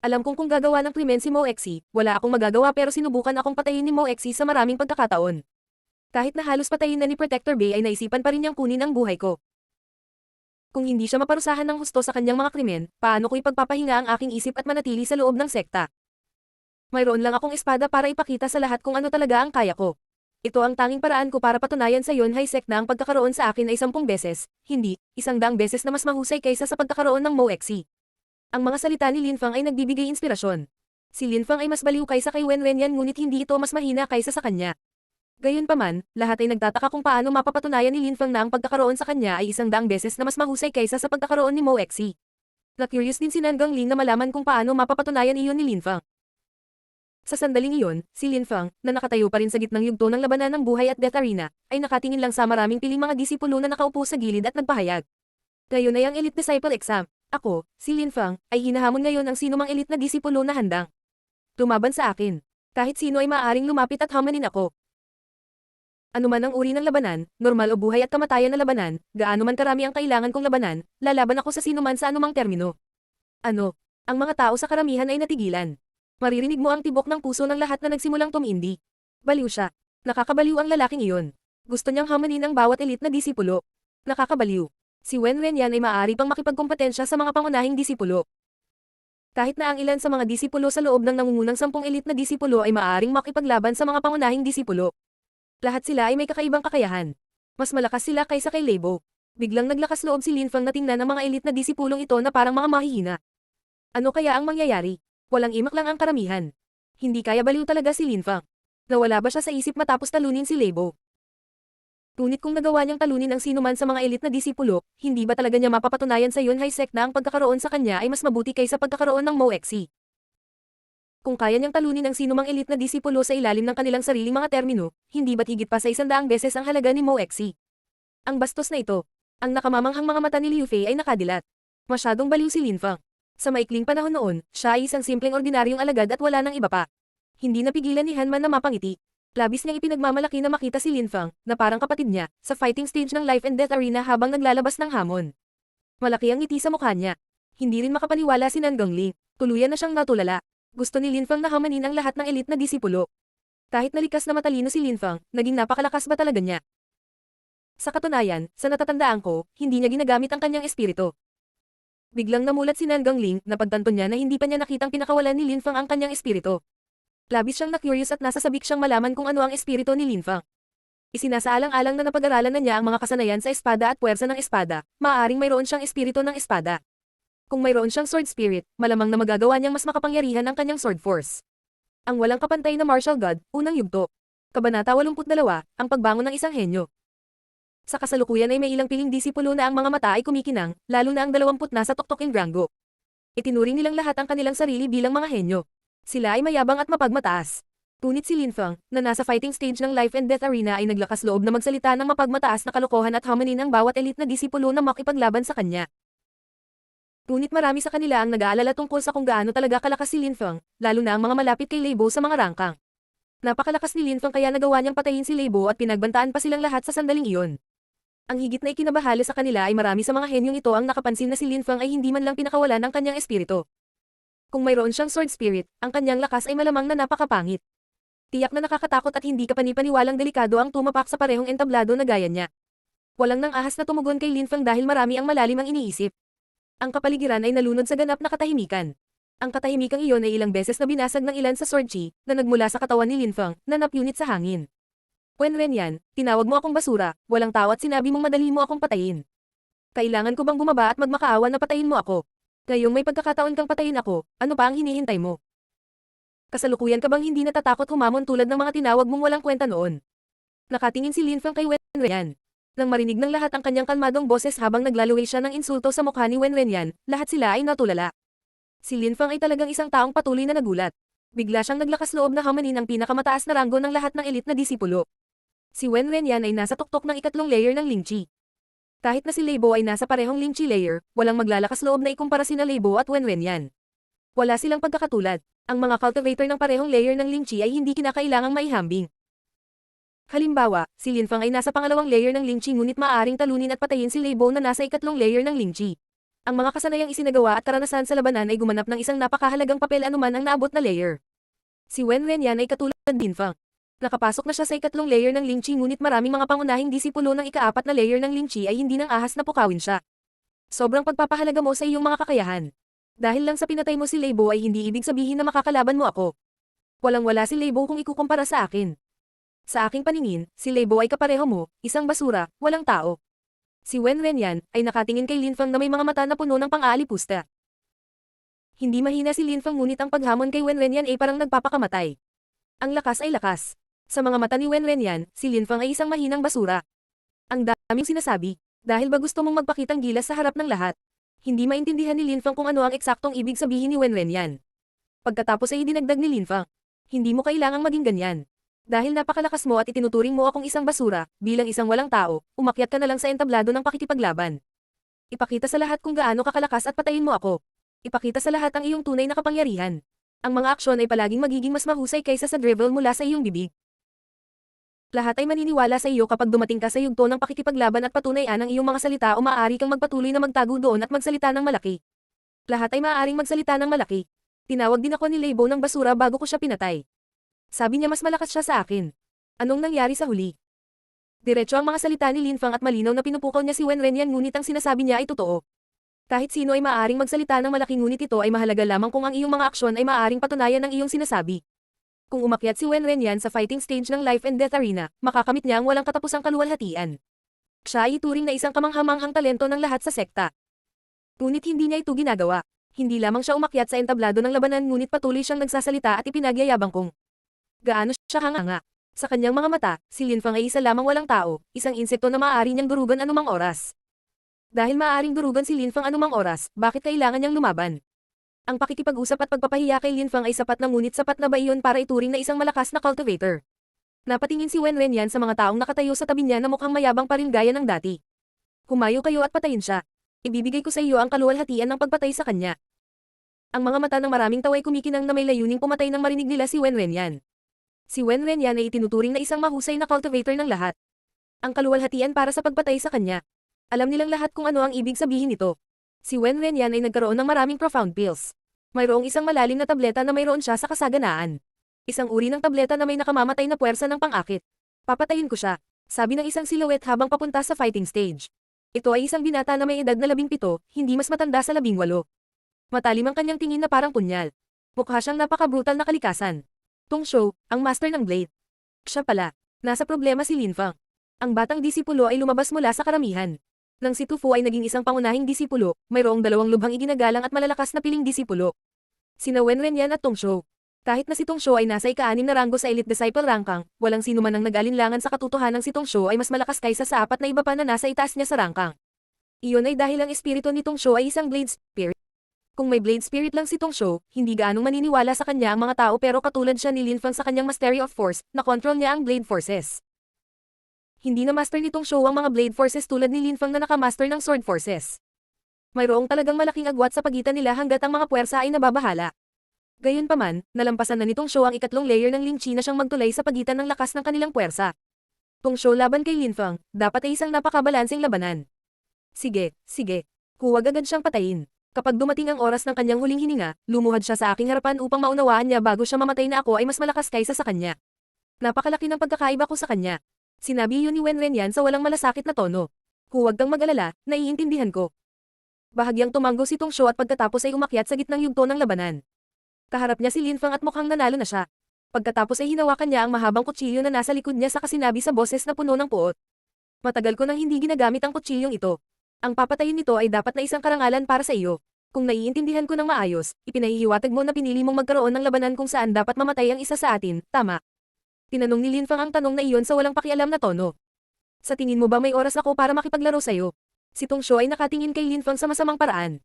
Alam kong kung gagawa ng krimen si Mo Exi, wala akong magagawa pero sinubukan akong patayin ni Mo Exi sa maraming pagkakataon. Kahit na halos patayin na ni Protector Bay ay naisipan pa rin niyang kunin ang buhay ko. Kung hindi siya maparusahan ng husto sa kanyang mga krimen, paano ko ipagpapahinga ang aking isip at manatili sa loob ng sekta? Mayroon lang akong espada para ipakita sa lahat kung ano talaga ang kaya ko. Ito ang tanging paraan ko para patunayan sa Yunhai Sect na ang pagkakaroon sa akin ay 10 beses, hindi, 100 beses na mas mahusay kaysa sa pagkakaroon ng Mo Exi. Ang mga salita ni Linfang ay nagbibigay inspirasyon. Si Linfang ay mas baliw kaysa kay Wen Renyan ngunit hindi ito mas mahina kaysa sa kanya. Gayunpaman, lahat ay nagtataka kung paano mapapatunayan ni Linfang na ang pagkakaroon sa kanya ay 100 beses na mas mahusay kaysa sa pagkakaroon ni Mo Exi. Na-curious din si Nan Gongling na malaman kung paano mapapatunayan iyon ni Linfang. Sa sandaling iyon, si Linfang, na nakatayo pa rin sa gitnang yugto ng labanan ng buhay at death arena, ay nakatingin lang sa maraming piling mga disipulo na nakaupo sa gilid at nagpahayag. Ngayon ay ang Elite Disciple Exam. Ako, si Linfang, ay hinahamon ngayon ang sinumang elite na disipulo na handang tumaban sa akin. Kahit sino ay maaaring lumapit at hamanin ako. Ano man ang uri ng labanan, normal o buhay at kamatayan na labanan, gaano man karami ang kailangan kong labanan, lalaban ako sa sinuman sa anumang termino. Ano? Ang mga tao sa karamihan ay natigilan. Maririnig mo ang tibok ng puso ng lahat na nagsimulang tumindi. Baliw siya. Nakakabaliw ang lalaking iyon. Gusto niyang hamanin ang bawat elite na disipulo. Nakakabaliw. Si Wen Renyan ay maaari pang makipagkompetensya sa mga pangunahing disipulo. Kahit na ang ilan sa mga disipulo sa loob ng nangungunang 10 elite na disipulo ay maaaring makipaglaban sa mga pangunahing disipulo. Lahat sila ay may kakaibang kakayahan. Mas malakas sila kaysa kay Leibo. Biglang naglakas loob si Linfang na tingnan ang mga elite na disipulong ito na parang mga mahihina. Ano kaya ang mangyayari? Walang imak lang ang karamihan. Hindi kaya baliw talaga si Linfang. Nawala ba siya sa isip matapos talunin si Leibo? Ngunit kung nagawa niyang talunin ang sinuman sa mga elite na disipulo, hindi ba talaga niya mapapatunayan sa Yunhai Sect na ang pagkakaroon sa kanya ay mas mabuti kaysa pagkakaroon ng Mo Exi? Kung kaya niyang talunin ang sinumang elite na disipulo sa ilalim ng kanilang sariling mga termino, hindi ba't higit pa sa 100 beses ang halaga ni Mo Exi? Ang bastos na ito. Ang nakamamanghang mga mata ni Liu Fei ay nakadilat. Masyadong baliw si Linfang. Sa maikling panahon noon, siya ay isang simpleng ordinaryong alagad at wala nang iba pa. Hindi napigilan ni Hanman na mapangiti. Labis niyang ipinagmamalaki na makita si Linfang, na parang kapatid niya, sa fighting stage ng life and death arena habang naglalabas ng hamon. Malaki ang ngiti sa mukha niya. Hindi rin makapaniwala si Nan Gongling. Tuluyan na siyang natulala. Gusto ni Linfang na hamanin ang lahat ng elite na disipulo. Kahit nalikas na matalino si Linfang, naging napakalakas ba talaga niya? Sa katunayan, sa natatandaan ko, hindi niya ginagamit ang kanyang espiritu. Biglang namulat si Nan Gongling na pagtanto niya na hindi pa niya nakitang pinakawalan ni Linfang ang kanyang espiritu. Labis siyang na-curious at nasasabik siyang malaman kung ano ang espiritu ni Linfang. Isinasaalang-alang na napag-aralan na niya ang mga kasanayan sa espada at puwersa ng espada, maaaring mayroon siyang espiritu ng espada. Kung mayroon siyang sword spirit, malamang na magagawa niyang mas makapangyarihan ang kanyang sword force. Ang walang kapantay na martial god, unang yugto. Kabanata 82, ang pagbangon ng isang henyo. Sa kasalukuyan ay may ilang piling disipulo na ang mga mata ay kumikinang, lalo na ang 20 na sa tuktok in Grango. Itinuring nilang lahat ang kanilang sarili bilang mga henyo. Sila ay mayabang at mapagmataas. Tunit si Linfang, na nasa fighting stage ng life and death arena ay naglakas loob na magsalita ng mapagmataas na kalokohan at hamanin ang bawat elite na disipulo na makipaglaban sa kanya. Tunit marami sa kanila ang nag-aalala tungkol sa kung gaano talaga kalakas si Linfang, lalo na ang mga malapit kay Leibo sa mga rangkang. Napakalakas ni Linfang kaya nagawa niyang patayin si Leibo at pinagbantaan pa silang lahat sa sandaling iyon. Ang higit na ikinabahala sa kanila ay marami sa mga henyong ito ang nakapansin na si Linfang ay hindi man lang pinakawalan ng kanyang espiritu. Kung mayroon siyang sword spirit, ang kanyang lakas ay malamang na napakapangit. Tiyak na nakakatakot at hindi kapani-paniwalang delikado ang tumapak sa parehong entablado na gaya niya. Walang nang ahas na tumugon kay Linfang dahil marami ang malalim ang iniisip. Ang kapaligiran ay nalunod sa ganap na katahimikan. Ang katahimikang iyon ay ilang beses na binasag ng ilan sa sword chi na nagmula sa katawan ni Linfang na napunit sa hangin. Wenren yan, tinawag mo akong basura, walang tao at sinabi mong madali mo akong patayin. Kailangan ko bang bumaba at magmakaawa na patayin mo ako? Ngayong may pagkakataon kang patayin ako, ano pa ang hinihintay mo? Kasalukuyan ka bang hindi natatakot humamon tulad ng mga tinawag mong walang kwenta noon? Nakatingin si Linfang kay Wenren. Nang marinig ng lahat ang kanyang kalmadong boses habang naglalaway siya ng insulto sa mukha ni Wenren, lahat sila ay natulala. Si Linfang ay talagang isang taong patuloy na nagulat. Bigla siyang naglakas loob na hamanin ang pinakamataas na ranggo ng lahat ng elite na disipulo. Si Wenren ay nasa tuktok ng ikatlong layer ng Lingchi. Kahit na si Leibo ay nasa parehong Lingchi layer, walang maglalakas loob na ikumpara sina Leibo at Wenren. Wala silang pagkakatulad. Ang mga cultivator ng parehong layer ng Lingchi ay hindi kinakailangang maihambing. Halimbawa, si Linfang ay nasa pangalawang layer ng Lingchi ngunit maaaring talunin at patayin si Leibo na nasa ikatlong layer ng Lingchi. Ang mga kasanayang isinagawa at karanasan sa labanan ay gumanap ng isang napakahalagang papel anuman ang naabot na layer. Si Wenren ay katulad ng Linfang. Nakapasok na siya sa ikatlong layer ng Lingchi ngunit maraming mga pangunahing disipulo ng ikaapat na layer ng Lingchi ay hindi nang ahas na pukawin siya. Sobrang pagpapahalaga mo sa iyong mga kakayahan. Dahil lang sa pinatay mo si Leibo ay hindi ibig sabihin na makakalaban mo ako. Walang-wala si Leibo kung ikukumpara sa akin. Sa aking paningin, si Leibo ay kapareho mo, isang basura, walang tao. Si Wenren ay nakatingin kay Linfang na may mga mata na puno ng pang-aalipusta. Hindi mahina si Linfang ngunit ang paghamon kay Wenren ay parang nagpapakamatay. Ang lakas ay lakas. Sa mga mata ni Wenren, si Linfang ay isang mahinang basura. Ang daming sinasabi, dahil ba gusto mong magpakitang gilas sa harap ng lahat? Hindi maintindihan ni Linfang kung ano ang eksaktong ibig sabihin ni Wenren. Pagkatapos ay dinagdag ni Linfang, hindi mo kailangang maging ganyan. Dahil napakalakas mo at itinuturing mo akong isang basura, bilang isang walang tao, umakyat ka na lang sa entablado ng pakikipaglaban. Ipakita sa lahat kung gaano kakalakas at patayin mo ako. Ipakita sa lahat ang iyong tunay na kapangyarihan. Ang mga aksyon ay palaging magiging mas mahusay kaysa sa drivel mula sa iyong bibig. Lahat ay maniniwala sa iyo kapag dumating ka sa yugto ng pakikipaglaban at patunayan ang iyong mga salita o maaari kang magpatuloy na magtago doon at magsalita ng malaki. Lahat ay maaaring magsalita ng malaki. Tinawag din ako ni Leibo ng basura bago ko siya pinatay. Sabi niya mas malakas siya sa akin. Anong nangyari sa huli? Diretso ang mga salita ni Linfang at malinaw na pinupukaw niya si Wenren ngunit ang sinasabi niya ay totoo. Kahit sino ay maaaring magsalita ng malaki ngunit ito ay mahalaga lamang kung ang iyong mga aksyon ay maaaring patunayan ng iyong sinasabi. Kung umakyat si Wenren sa fighting stage ng life and death arena, makakamit niya ang walang katapusang kaluwalhatian. Siya ay ituring na isang kamanghamanghang talento ng lahat sa sekta. Ngunit hindi niya ito ginagawa. Hindi lamang siya umakyat sa entablado ng labanan ngunit patuloy siyang nagsasalita at ipinagyayabang kung gaano siya hanganga. Sa kanyang mga mata, si Linfang ay isa lamang walang tao, isang insekto na maaari niyang durugan anumang oras. Dahil maaaring durugan si Linfang anumang oras, bakit kailangan niyang lumaban? Ang pakikipag-usap at pagpapahiya kay Linfang ay sapat na ngunit sapat na ba iyon para ituring na isang malakas na cultivator? Napatingin si Wenren sa mga taong nakatayo sa tabi niya na mukhang mayabang pa rin gaya ng dati. Humayo kayo at patayin siya. Ibibigay ko sa iyo ang kaluwalhatian ng pagpatay sa kanya. Ang mga mata ng maraming tao ay kumikinang na may layuning pumatay nang marinig nila si Wen Renyan. Si Wen Renyan ay itinuturing na isang mahusay na cultivator ng lahat. Ang kaluwalhatian para sa pagpatay sa kanya. Alam nilang lahat kung ano ang ibig sabihin nito. Si Wen Renyan ay nagkaroon ng maraming profound pills. Mayroong isang malalim na tableta na mayroon siya sa kasaganaan. Isang uri ng tableta na may nakamamatay na puwersa ng pang-akit. Papatayin ko siya, sabi ng isang silhouette habang papunta sa fighting stage. Ito ay isang binata na may edad na 17, hindi mas matanda sa 18. Matalim ang kanyang tingin na parang punyal. Mukha siyang napaka-brutal na kalikasan. Tong Shou, ang master ng blade. Siya pala, nasa problema si Lin Fang. Ang batang disipulo ay lumabas mula sa karamihan. Nang si Tu Fu ay naging isang pangunahing disipulo, mayroong dalawang lubhang iginagalang at malalakas na piling disipulo. Sina Wen Renyan at Tong Shou. Kahit na si Tong Shou ay nasa ika-6 na ranggo sa Elite Disciple rangkang, walang sino man ang nag-alinlangan sa katotohanan si Tong Shou ay mas malakas kaysa sa 4 na iba pa na nasa itaas niya sa rangkang. Iyon ay dahil ang espiritu ni Tong Shou ay isang Blade Spirit. Kung may Blade Spirit lang si Tong Shou, hindi gaanong maniniwala sa kanya ang mga tao pero katulad siya ni Lin Fang sa kanyang Mastery of Force, na control niya ang Blade Forces. Hindi na master ni Tong Shou ang mga Blade Forces tulad ni Lin Fang na nakamaster ng Sword Forces. Mayroong talagang malaking agwat sa pagitan nila hanggat ang mga puwersa ay nababahala. Gayunpaman, nalampasan na ni Tong Shou ang ikatlong layer ng Ling Chi na siyang magtulay sa pagitan ng lakas ng kanilang puwersa. Tong Shou laban kay Lin Fang, dapat ay isang napakabalanseng labanan. Sige, sige. Huwag agad siyang patayin. Kapag dumating ang oras ng kanyang huling hininga, lumuhad siya sa aking harapan upang maunawaan niya bago siya mamatay na ako ay mas malakas kaysa sa kanya. Napakalaki ng pagkakaiba ko sa kanya. Sinabi yun ni Wen Renyan sa walang malasakit na tono. Huwag kang mag-alala, naiintindihan ko. Bahagyang tumango si Tong Shou at pagkatapos ay umakyat sa gitnang yugto ng labanan. Kaharap niya si Lin Fang at mukhang nanalo na siya. Pagkatapos ay hinawakan niya ang mahabang kutsilyo na nasa likod niya saka sinabi sa boses na puno ng puot. Matagal ko nang hindi ginagamit ang kutsilyong ito. Ang papatayin nito ay dapat na isang karangalan para sa iyo. Kung naiintindihan ko ng maayos, ipinahihiwatig mo na pinili mong magkaroon ng labanan kung saan dapat mamatay ang isa sa atin, tama? Tinanong ni Lin Fang ang tanong na iyon sa walang pakialam na tono. Sa tingin mo ba may oras ako para makipaglaro sa'yo? Si Tong Shou ay nakatingin kay Lin Fang sa masamang paraan.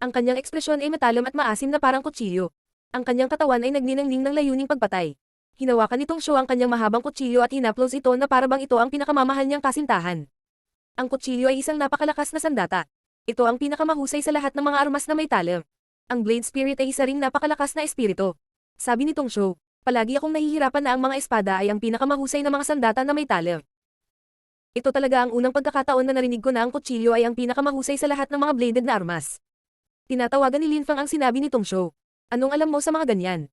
Ang kanyang ekspresyon ay matalam at maasim na parang kutsilyo. Ang kanyang katawan ay nagniningning ng layuning pagpatay. Hinawakan ni Tong Shou ang kanyang mahabang kutsilyo at hinaplos ito na parabang ito ang pinakamamahal niyang kasintahan. Ang kutsilyo ay isang napakalakas na sandata. Ito ang pinakamahusay sa lahat ng mga armas na may talim. Ang Blade Spirit ay isa ring napakalakas na espiritu. Sabi ni Tong Shou, palagi akong nahihirapan na ang mga espada ay ang pinakamahusay na mga sandata na may talim. Ito talaga ang unang pagkakataon na narinig ko na ang kutsilyo ay ang pinakamahusay sa lahat ng mga bladed na armas. Tinatawagan ni Lin Fang ang sinabi ni Tong Shou. Anong alam mo sa mga ganyan?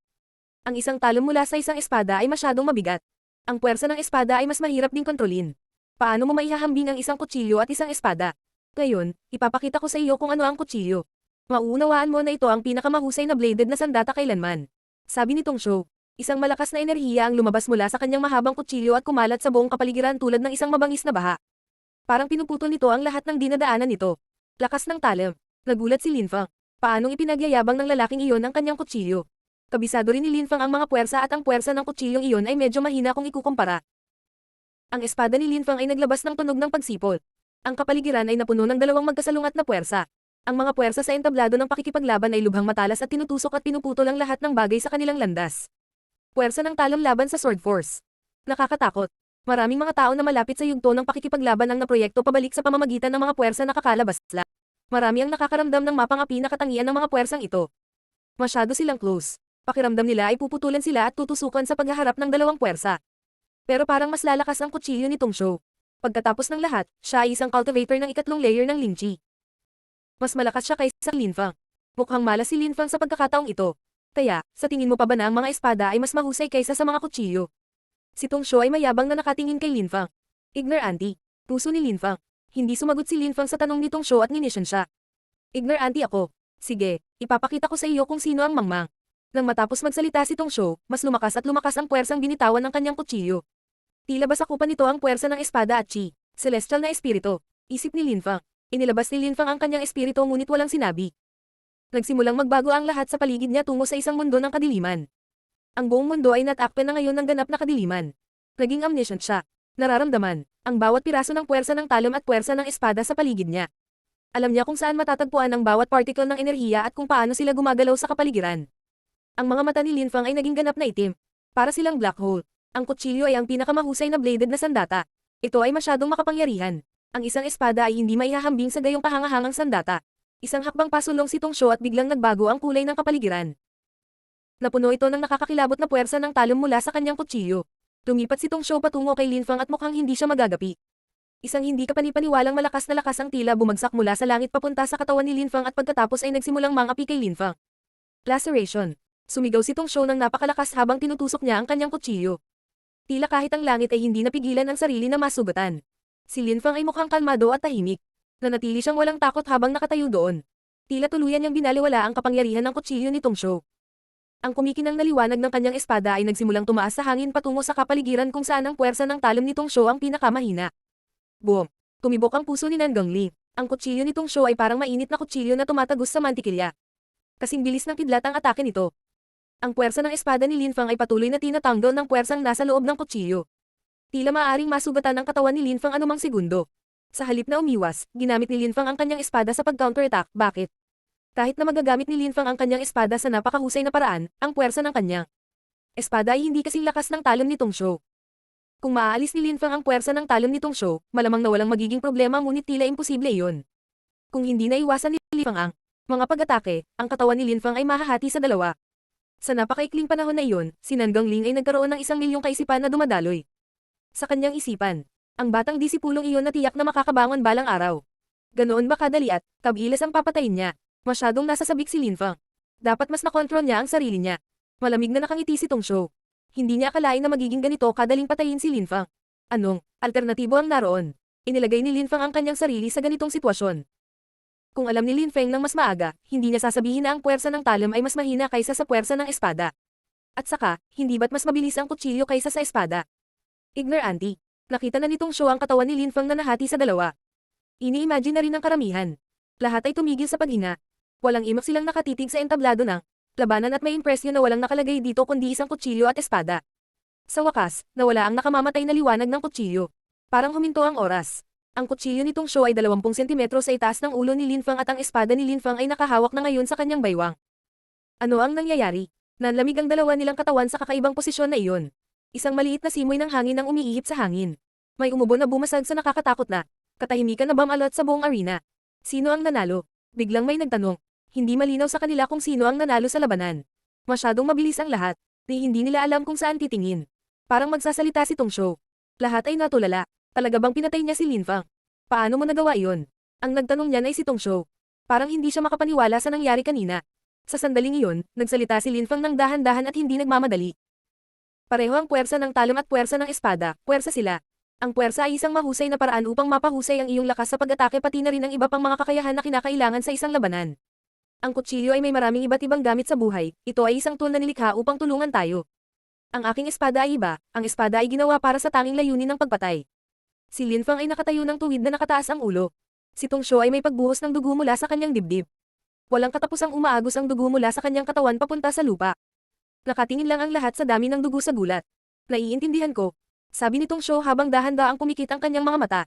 Ang isang talon mula sa isang espada ay masyadong mabigat. Ang puwersa ng espada ay mas mahirap ding kontrolin. Paano mo maihahambing ang isang kutsilyo at isang espada? Ngayon, ipapakita ko sa iyo kung ano ang kutsilyo. Mauunawaan mo na ito ang pinakamahusay na bladed na sandata kailanman. Sabi ni Tong Shou, isang malakas na enerhiya ang lumabas mula sa kanyang mahabang kutsilyo at kumalat sa buong kapaligiran tulad ng isang mabangis na baha. Parang pinuputol nito ang lahat ng dinadaanan nito. Lakas ng talim. Nagulat si Lin Fang. Paanong ipinagyayabang ng lalaking iyon ang kanyang kutsilyo? Kabisado rin ni Lin Fang ang mga puwersa at ang puwersa ng kutsilyong iyon ay medyo mahina kung ikukumpara. Ang espada ni Lin Fang ay naglabas ng tunog ng pagsipol. Ang kapaligiran ay napuno ng dalawang magkasalungat na puwersa. Ang mga puwersa sa entablado ng pakikipaglaban ay lubhang matalas at tinutusok at pinuputol ang lahat ng bagay sa kanilang landas. Puwersa ng talam laban sa Sword Force. Nakakatakot. Maraming mga tao na malapit sa yugto ng pakikipaglaban ang naproyekto pabalik sa pamamagitan ng mga puwersa na kakalabasla. Marami ang nakakaramdam ng mapangapi na katangian ng mga puwersang ito. Masyado silang close. Pakiramdam nila ay puputulan sila at tutusukan sa paghaharap ng dalawang puwersa. Pero parang mas lalakas ang kutsilyo ni Tong Shou. Pagkatapos ng lahat, siya ay isang cultivator ng ikatlong layer ng Ling Chi. Mas malakas siya kaysa Lin Fang. Mukhang malas si Lin Fang sa pagkakataong ito. Kaya, sa tingin mo pa ba na ang mga espada ay mas mahusay kaysa sa mga kutsilyo? Si Tong Shou ay mayabang na nakatingin kay Lin Fang. Ignorante. Puso ni Lin Fang. Hindi sumagot si Lin Fang sa tanong ni Tong Shou at ninisyon siya. Ignorante ako. Sige, ipapakita ko sa iyo kung sino ang mangmang. Nang matapos magsalita si Tong Shou, mas lumakas at lumakas ang puwersang binitawan ng kanyang kutsilyo. Tila ba sakupan nito ang puwersa ng espada at chi, celestial na espiritu, isip ni Lin Fang. Inilabas ni Lin Fang ang kanyang espiritu ngunit walang sinabi. Nagsimulang magbago ang lahat sa paligid niya tungo sa isang mundo ng kadiliman. Ang buong mundo ay natakpan na ngayon ng ganap na kadiliman. Naging omniscient siya. Nararamdaman ang bawat piraso ng puwersa ng talam at puwersa ng espada sa paligid niya. Alam niya kung saan matatagpuan ang bawat particle ng enerhiya at kung paano sila gumagalaw sa kapaligiran. Ang mga mata ni Lin Fang ay naging ganap na itim. Para silang black hole. Ang kutsilyo ay ang pinakamahusay na bladed na sandata. Ito ay masyadong makapangyarihan. Ang isang espada ay hindi maihahambing sa gayong kahangahangang sandata. Isang hakbang pasulong si Tong Shou at biglang nagbago ang kulay ng kapaligiran. Napuno ito ng nakakakilabot na puwersa ng talon mula sa kanyang kutsilyo. Lumipat si Tong Shou patungo kay Lin Fang at mukhang hindi siya magagapi. Isang hindi kapanipaniwalang malakas na lakas ang tila bumagsak mula sa langit papunta sa katawan ni Lin Fang at pagkatapos ay nagsimulang mangapi kay Lin Fang. Laceration. Sumigaw si Tong Shou ng napakalakas habang tinutusok niya ang kanyang kutsilyo. Tila kahit ang langit ay hindi napigilan ang sarili na masugatan. Si Lin Fang ay mukhang kalmado at tahimik. Nanatili siyang walang takot habang nakatayo doon. Tila tuluyan niyang binaliwala ang kapangyarihan ng kutsilyo ni Tong Shou. Ang kumikinang na liwanag ng kanyang espada ay nagsimulang tumaas sa hangin patungo sa kapaligiran kung saan ang puwersa ng talon ni Tong Shou ang pinakamahina. Boom! Tumibok ang puso ni Nan Gongli. Ang kutsilyo ni Tong Shou ay parang mainit na kutsilyo na tumatagos sa mantikilya. Kasing bilis ng kidlat ang atake nito. Ang puwersa ng espada ni Lin Fang ay patuloy na tinatanggol ng puwersang nasa loob ng kutsilyo. Tila maaaring masugatan ang katawan ni Lin Fang anumang segundo. Sa halip na umiwas, ginamit ni Lin Fang ang kanyang espada sa pag-counterattack. Bakit? Kahit na magagamit ni Lin Fang ang kanyang espada sa napakahusay na paraan, ang puwersa ng kanyang espada ay hindi kasing lakas ng talon ni Tong Shou. Kung maaalis ni Lin Fang ang puwersa ng talon ni Tong Shou, malamang na walang magiging problema ngunit tila imposible iyon. Kung hindi naiwasan ni Lin Fang ang mga pag-atake, ang katawan ni Lin Fang ay mahahati sa dalawa. Sa napakaikling panahon na iyon, si Nan Gongling ay nagkaroon ng 1,000,000 kaisipan na dumadaloy sa kanyang isipan. Ang batang disipulong iyon na tiyak na makakabangon balang araw. Ganoon ba kadali at kabilas ang papatayin niya? Masyadong nasa sabik si Lin Fang. Dapat mas nakontrol niya ang sarili niya. Malamig na nakangiti si Tong Shou. Hindi niya akalain na magiging ganito kadaling patayin si Lin Fang. Anong alternatibo ang naroon? Inilagay ni Lin Fang ang kanyang sarili sa ganitong sitwasyon. Kung alam ni Lin Feng ng mas maaga, hindi niya sasabihin na ang puwersa ng talon ay mas mahina kaysa sa puwersa ng espada. At saka, hindi ba't mas mabilis ang kutsilyo kaysa sa espada? Ignorante. Nakita na ni Tong Shou ang katawan ni Lin Fang na nahati sa dalawa. Ini-imagine na rin ng karamihan. Lahat ay tumigil sa paghinga. Walang imak silang nakatitig sa entablado ng labanan at may impresyon na walang nakalagay dito kundi isang kutsilyo at espada. Sa wakas, nawala ang nakamamatay na liwanag ng kutsilyo. Parang huminto ang oras. Ang kutsilyo ni Tong Shou ay 20 sentimetro sa itaas ng ulo ni Lin Fang at ang espada ni Lin Fang ay nakahawak na ngayon sa kanyang baywang. Ano ang nangyayari? Nanlamig ang dalawa nilang katawan sa kakaibang posisyon na iyon. Isang maliit na simoy ng hangin ang umiihip sa hangin. May umubo na bumasag sa nakakatakot na katahimikan na bumalot sa buong arena. Sino ang nanalo? Biglang may nagtanong. Hindi malinaw sa kanila kung sino ang nanalo sa labanan. Masyadong mabilis ang lahat. Hindi nila alam kung saan titingin. Parang magsasalita si Tong Shou. Lahat ay natulala. Talaga bang pinatay niya si Lin Fang? Paano mo nagawa iyon? Ang nagtanong niyan ay si Tong Shou. Parang hindi siya makapaniwala sa nangyari kanina. Sa sandaling iyon, nagsalita si Lin Fang ng dahan-dahan at hindi nagmamadali. Pareho ang puwersa ng talon at puwersa ng espada, puwersa sila. Ang puwersa ay isang mahusay na paraan upang mapahusay ang iyong lakas sa pag-atake pati na rin ang iba pang mga kakayahan na kinakailangan sa isang labanan. Ang kutsilyo ay may maraming iba't ibang gamit sa buhay, ito ay isang tool na nilikha upang tulungan tayo. Ang aking espada ay iba, ang espada ay ginawa para sa tanging layunin ng pagpatay. Si Lin Fang ay nakatayo ng tuwid na nakataas ang ulo. Si Tong Shou ay may pagbuhos ng dugo mula sa kanyang dibdib. Walang katapusang umaagos ang dugo mula sa kanyang katawan papunta sa lupa. Nakatingin lang ang lahat sa dami ng dugo sa gulat. Naiintindihan ko, sabi ni Tong Shou habang dahan-daang pumikit ang kanyang mga mata.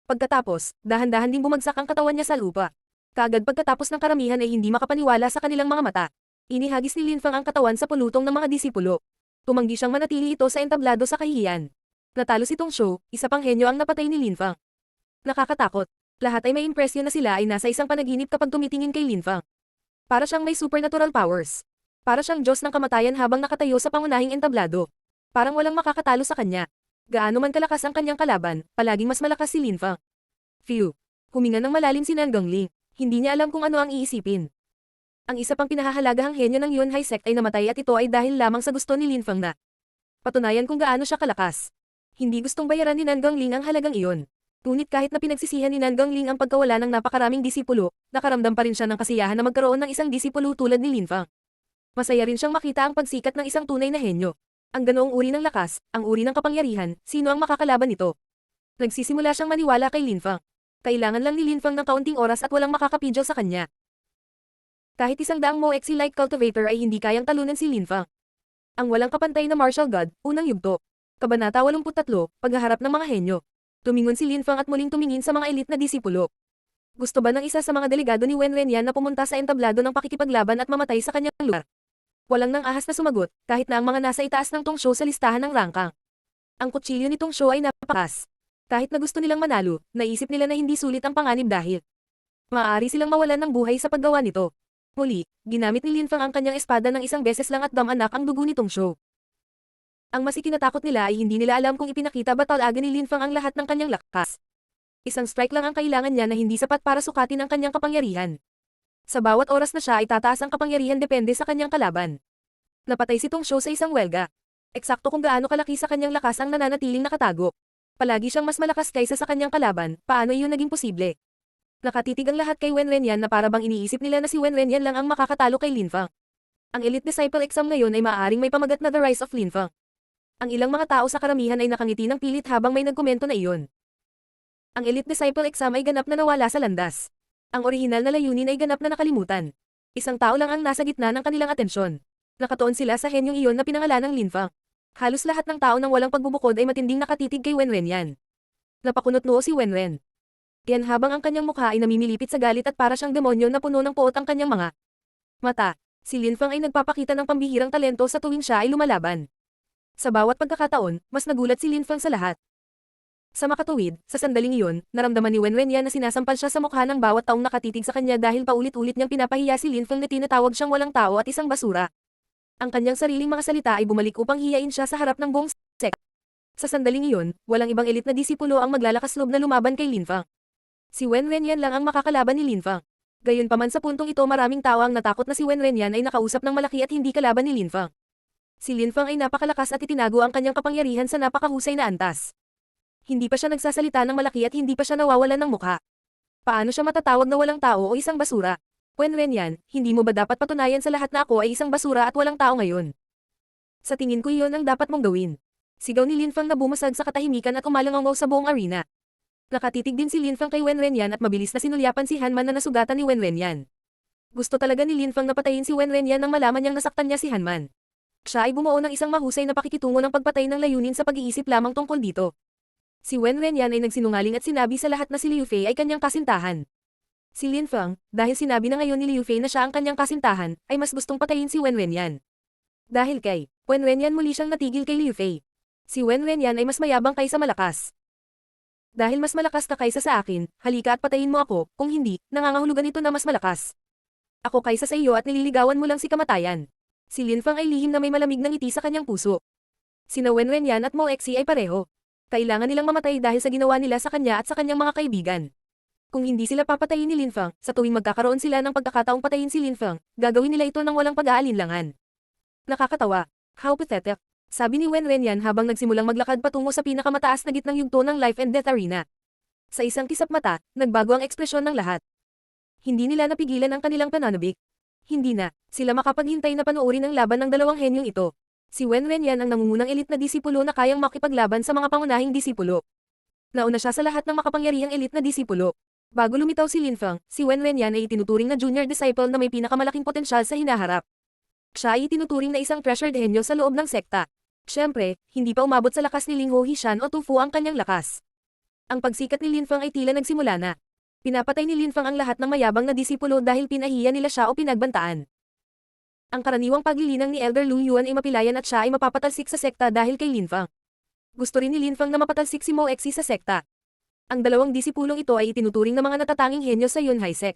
Pagkatapos, dahan-dahan din bumagsak ang katawan niya sa lupa. Kaagad pagkatapos ng karamihan ay hindi makapaniwala sa kanilang mga mata. Inihagis ni Lin Fang ang katawan sa pulutong ng mga disipulo. Tumanggi siyang manatili ito sa entablado sa kahihiyan. Natalo si Tong Shou, isa pang henyo ang napatay ni Lin Fang. Nakakatakot. Lahat ay may impresyon na sila ay nasa isang panaginip kapag tumitingin kay Lin Fang. Para siyang may supernatural powers. Para siyang Diyos ng kamatayan habang nakatayo sa pangunahing entablado. Parang walang makakatalo sa kanya. Gaano man kalakas ang kanyang kalaban, palaging mas malakas si Lin Fang. Phew. Huminga ng malalim si Nan Gongling. Hindi niya alam kung ano ang iisipin. Ang isa pang pinahahalagahang henyo ng Yunhai sect ay namatay at ito ay dahil lamang sa gusto ni Lin Fang na patunayan kung gaano siya kalakas. Hindi gustong bayaran ni Nan Gongling ang halagang iyon. Ngunit kahit na pinagsisihan ni Nan Gongling ang pagkawala ng napakaraming disipulo, nakaramdam pa rin siya ng kasiyahan na magkaroon ng isang disipulo tulad ni Lin Fang. Masaya rin siyang makita ang pagsikat ng isang tunay na henyo. Ang ganoong uri ng lakas, ang uri ng kapangyarihan, sino ang makakalaban nito? Nagsisimula siyang maniwala kay Lin Fang. Kailangan lang ni Lin Fang ng kaunting oras at walang makakapidyo sa kanya. Kahit 100 Moexi Light Cultivator ay hindi kayang talunan si Lin Fang. Ang walang kapantay na martial god, unang yugto. Kabanata 83, paghaharap ng mga henyo. Tumingon si Lin Fang at muling tumingin sa mga elite na disipulo. Gusto ba ng isa sa mga delegado ni Wen Renyan na pumunta sa entablado ng pakikipaglaban at mamatay sa kanyang lugar? Walang nang ahas na sumagot, kahit na ang mga nasa itaas ng Tong Shou sa listahan ng rangkang. Ang kutsilyo ni Tong Shou ay napakas. Kahit na gusto nilang manalo, naisip nila na hindi sulit ang panganib dahil Maaari silang mawalan ng buhay sa paggawa nito. Muli, ginamit ni Linfang ang kanyang espada ng isang beses lang at damanak ang dugo nitong Shou. Ang mas ikinatakot nila ay hindi nila alam kung ipinakita ba talaga ni Linfang ang lahat ng kanyang lakas. Isang strike lang ang kailangan niya na hindi sapat para sukatin ang kanyang kapangyarihan. Sa bawat oras na siya ay tataas ang kapangyarihan depende sa kanyang kalaban. Napatay si Tong Shou sa isang welga. Eksakto kung gaano kalaki sa kanyang lakas ang nananatiling nakatago. Palagi siyang mas malakas kaysa sa kanyang kalaban, paano iyon naging posible? Nakatitig ang lahat kay Wen Renyan na para bang iniisip nila na si Wen Renyan lang ang makakatalo kay Linfang. Ang Elite Disciple exam ngayon ay maaaring may pamagat na The Rise of Linfang. Ang ilang mga tao sa karamihan ay nakangiti ng pilit habang may nagkomento na iyon. Ang Elite Disciple exam ay ganap na nawala sa landas. Ang orihinal na layunin ay ganap na nakalimutan. Isang tao lang ang nasa gitna ng kanilang atensyon. Nakatuon sila sa henyong iyon na pinangalan ng Linfang. Halos lahat ng tao nang walang pagbubukod ay matinding nakatitig kay Wen Renyan. Napakunot noo si Wen Ren. Yan habang ang kanyang mukha ay namimilipit sa galit at para siyang demonyo na puno ng poot ang kanyang mga mata. Si Linfang ay nagpapakita ng pambihirang talento sa tuwing siya ay lumalaban. Sa bawat pagkakataon, mas nagulat si Linfang sa lahat. Sa makatuwid, sa sandaling iyon, naramdaman ni Wen Renyan na sinasampal siya sa mukha ng bawat taong nakatitig sa kanya dahil paulit-ulit niyang pinapahiya si Linfang na tinatawag siyang walang tao at isang basura. Ang kanyang sariling mga salita ay bumalik upang hiyain siya sa harap ng buong sekta. Sa sandaling iyon, walang ibang elite na disipulo ang maglalakas loob na lumaban kay Linfang. Si Wen Renyan lang ang makakalaban ni Linfang. Gayunpaman sa puntong ito maraming tao ang natakot na si Wen Renyan ay nakausap ng malaki at hindi kalaban ni Linfang. Si Linfang ay napakalakas at itinago ang kanyang kapangyarihan sa napakahusay na antas. Hindi pa siya nagsasalita ng malaki at hindi pa siya nawawalan ng mukha. Paano siya matatawag na walang tao o isang basura? Wen Renyan, hindi mo ba dapat patunayan sa lahat na ako ay isang basura at walang tao ngayon? Sa tingin ko iyon ang dapat mong gawin. Sigaw ni Linfang na bumasag sa katahimikan at umalangaw sa buong arena. Nakatitig din si Linfang kay Wen Renyan at mabilis na sinulyapan si Hanman na nasugatan ni Wen Renyan. Gusto talaga ni Linfang na patayin si Wen Renyan nang malaman niyang nasaktan niya si Hanman. Siya ay bumuo ng isang mahusay na pakikitungo ng pagpatay ng layunin sa pag-iisip lamang tungkol dito. Si Wen Renyan ay nagsinungaling at sinabi sa lahat na si Liu Fei ay kanyang kasintahan. Si Linfang, dahil sinabi na ngayon ni Liu Fei na siya ang kanyang kasintahan, ay mas gustong patayin si Wen Renyan. Dahil kay Wen Renyan muli siyang natigil kay Liu Fei. Si Wen Renyan ay mas mayabang kaysa malakas. Dahil mas malakas ka kaysa sa akin, halika at patayin mo ako, kung hindi, nangangahulugan ito na mas malakas. Ako kaysa sa iyo at nililigawan mo lang si kamatayan. Si Linfang ay lihim na may malamig na ngiti sa kanyang puso. Sina Wen Renyan at Mo Exi ay pareho. Kailangan nilang mamatay dahil sa ginawa nila sa kanya at sa kanyang mga kaibigan. Kung hindi sila papatayin ni Linfang, sa tuwing magkakaroon sila ng pagkakataong patayin si Linfang, gagawin nila ito ng walang pag-aalinlangan. Nakakatawa. How pathetic. Sabi ni Wen Renyan habang nagsimulang maglakad patungo sa pinakamataas na gitnang yugto ng life and death arena. Sa isang kisap mata, nagbago ang ekspresyon ng lahat. Hindi nila napigilan ang kanilang pananabik. Hindi na, sila makapaghintay na panoorin ang laban ng dalawang henyong ito. Si Wen Renyan ang nangungunang elite na disipulo na kayang makipaglaban sa mga pangunahing disipulo. Nauna siya sa lahat ng makapangyarihang elite na disipulo. Bago lumitaw si Linfang, si Wen Renyan ay itinuturing na junior disciple na may pinakamalaking potensyal sa hinaharap. Siya ay itinuturing na isang treasured henyo sa loob ng sekta. Siyempre, hindi pa umabot sa lakas ni Ling Ho Hishan o Tu Fu ang kanyang lakas. Ang pagsikat ni Linfang ay tila nagsimula na. Pinapatay ni Linfang ang lahat ng mayabang na disipulo dahil pinahiya nila siya o pinagbantaan. Ang karaniwang paglilinang ni Elder Lu Yuan ay mapilayan at siya ay mapapatalsik sa sekta dahil kay Linfang. Gusto rin ni Linfang na mapatalsik si Mo Exi sa sekta. Ang dalawang disipulong ito ay itinuturing na mga natatanging henyo sa Yunhai Sect.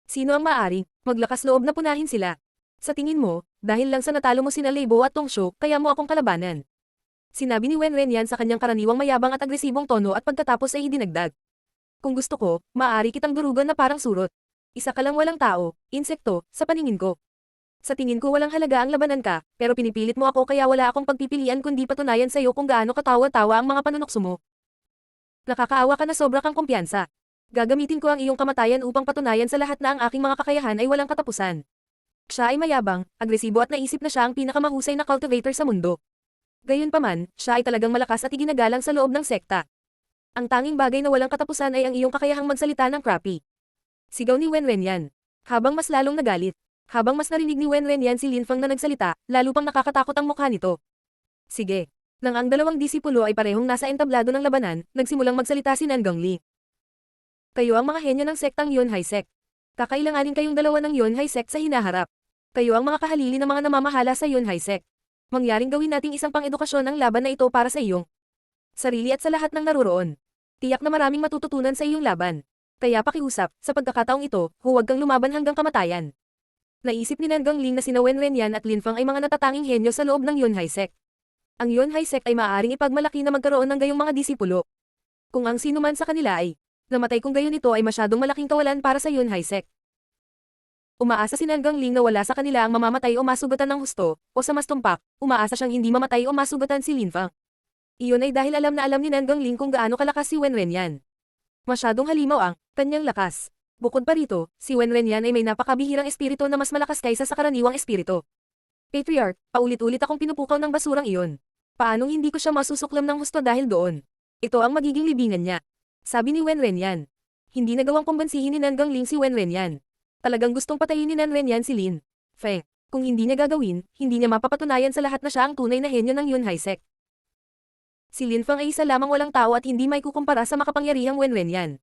Sino ang maaari, maglakas loob na punahin sila? Sa tingin mo, dahil lang sa natalo mo sina Leibo at Tong Shou, kaya mo akong kalabanan. Sinabi ni Wen Renyan sa kanyang karaniwang mayabang at agresibong tono at pagkatapos ay idinagdag. Kung gusto ko, maaari kitang durugan na parang surot. Isa ka lang walang tao, insekto, sa paningin ko. Sa tingin ko walang halaga ang labanan ka, pero pinipilit mo ako kaya wala akong pagpipilian kundi patunayan sa iyo kung gaano katawa-tawa ang mga panunokso mo. Nakakaawa ka na sobra kang kumpiyansa. Gagamitin ko ang iyong kamatayan upang patunayan sa lahat na ang aking mga kakayahan ay walang katapusan. Siya ay mayabang, agresibo at naisip na siya ang pinakamahusay na cultivator sa mundo. Gayunpaman, siya ay talagang malakas at iginagalang sa loob ng sekta. Ang tanging bagay na walang katapusan ay ang iyong kakayahang magsalita ng crappy. Sigaw ni Wen Renyan. Habang mas lalong nagalit. Habang mas narinig ni Wen Renyan si Linfang na nagsalita, lalo pang nakakatakot ang mukha nito. Sige. Nang ang dalawang disipulo ay parehong nasa entablado ng labanan, nagsimulang magsalita si Nan Gongli. Kayo ang mga henyo ng sektang Yunhai Sect. Kakailanganin kayong dalawa ng Yunhai Sect sa hinaharap. Kayo ang mga kahalili ng mga namamahala sa Yunhai Sect. Mangyaring gawin nating isang pang-edukasyon ang laban na ito para sa iyong sarili at sa lahat ng naruroon. Tiyak na maraming matututunan sa iyong laban. Kaya pakiusap, sa pagkakataong ito, huwag kang lumaban hanggang kamatayan. Naisip ni Nan Gangling na sina Wen Renyan at Lin Fang ay mga natatanging henyo sa loob ng Yunhai Sect. Ang Yunhai Sect ay maaaring ipagmalaki na magkaroon ng gayong mga disipulo. Kung ang sino man sa kanila ay namatay kung gayon ito ay masyadong malaking kawalan para sa Yunhai Sect. Umaasa si Nan Gangling na wala sa kanila ang mamamatay o masugatan ng husto, o sa mas tumpak, umaasa siyang hindi mamatay o masugatan si Lin Fang. Iyon ay dahil alam na alam ni Nan Gangling kung gaano kalakas si Wen Renyan. Masyadong halimaw ang kanyang lakas. Bukod pa rito, si Wen Renyan ay may napakabihirang espiritu na mas malakas kaysa sa karaniwang espiritu. Patriarch, paulit-ulit akong pinupukaw ng basurang iyon. Paanong hindi ko siya masusuklam ng husto dahil doon? Ito ang magiging libingan niya. Sabi ni Wen Renyan. Hindi nagawang kumbansihin ni Nan Gangling si Wen Renyan. Talagang gustong patayin ni Nan Renyan si Lin Feng. Kung hindi niya gagawin, hindi niya mapapatunayan sa lahat na siya ang tunay na henyo ng Yunhai Sect. Si Lin Feng ay isa lamang walang tao at hindi may kukumpara sa makapangyarihang Wen Renyan.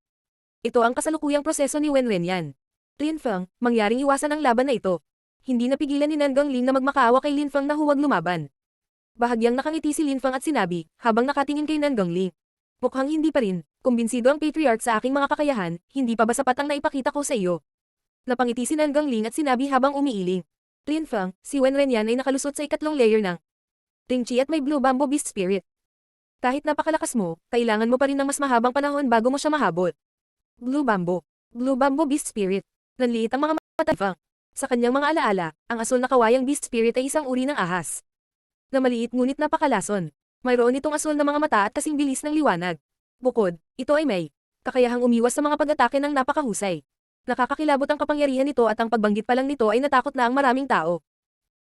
Ito ang kasalukuyang proseso ni Wen Renyan. Lin Feng, mangyaring iwasan ang laban na ito. Hindi napigilan ni Nan Gangling na magmakaawa kay Lin Feng na huwag lumaban. Bahagyang nakangiti si Lin Feng at sinabi, habang nakatingin kay Nan Gangling. Mukhang hindi pa rin, kumbinsido ang Patriarch sa aking mga kakayahan, hindi pa ba sapat ang naipakita ko sa iyo? Napangiti si Nan Gangling at sinabi habang umiiling. Lin Feng, si Wen Renyan ay nakalusot sa ikatlong layer ng Ting Chi at may Blue Bamboo Beast Spirit. Kahit napakalakas mo, kailangan mo pa rin ng mas mahabang panahon bago mo siya mahabol. Blue Bamboo Beast Spirit. Nanliit ang mga mata ni Feng. Sa kanyang mga alaala, ang asul na kawayang Beast Spirit ay isang uri ng ahas. Na maliit ngunit napakalason. Mayroon itong asul na mga mata at kasing bilis ng liwanag. Bukod, ito ay may kakayahang umiwas sa mga pag-atake ng napakahusay. Nakakakilabot ang kapangyarihan nito at ang pagbanggit pa lang nito ay natakot na ang maraming tao.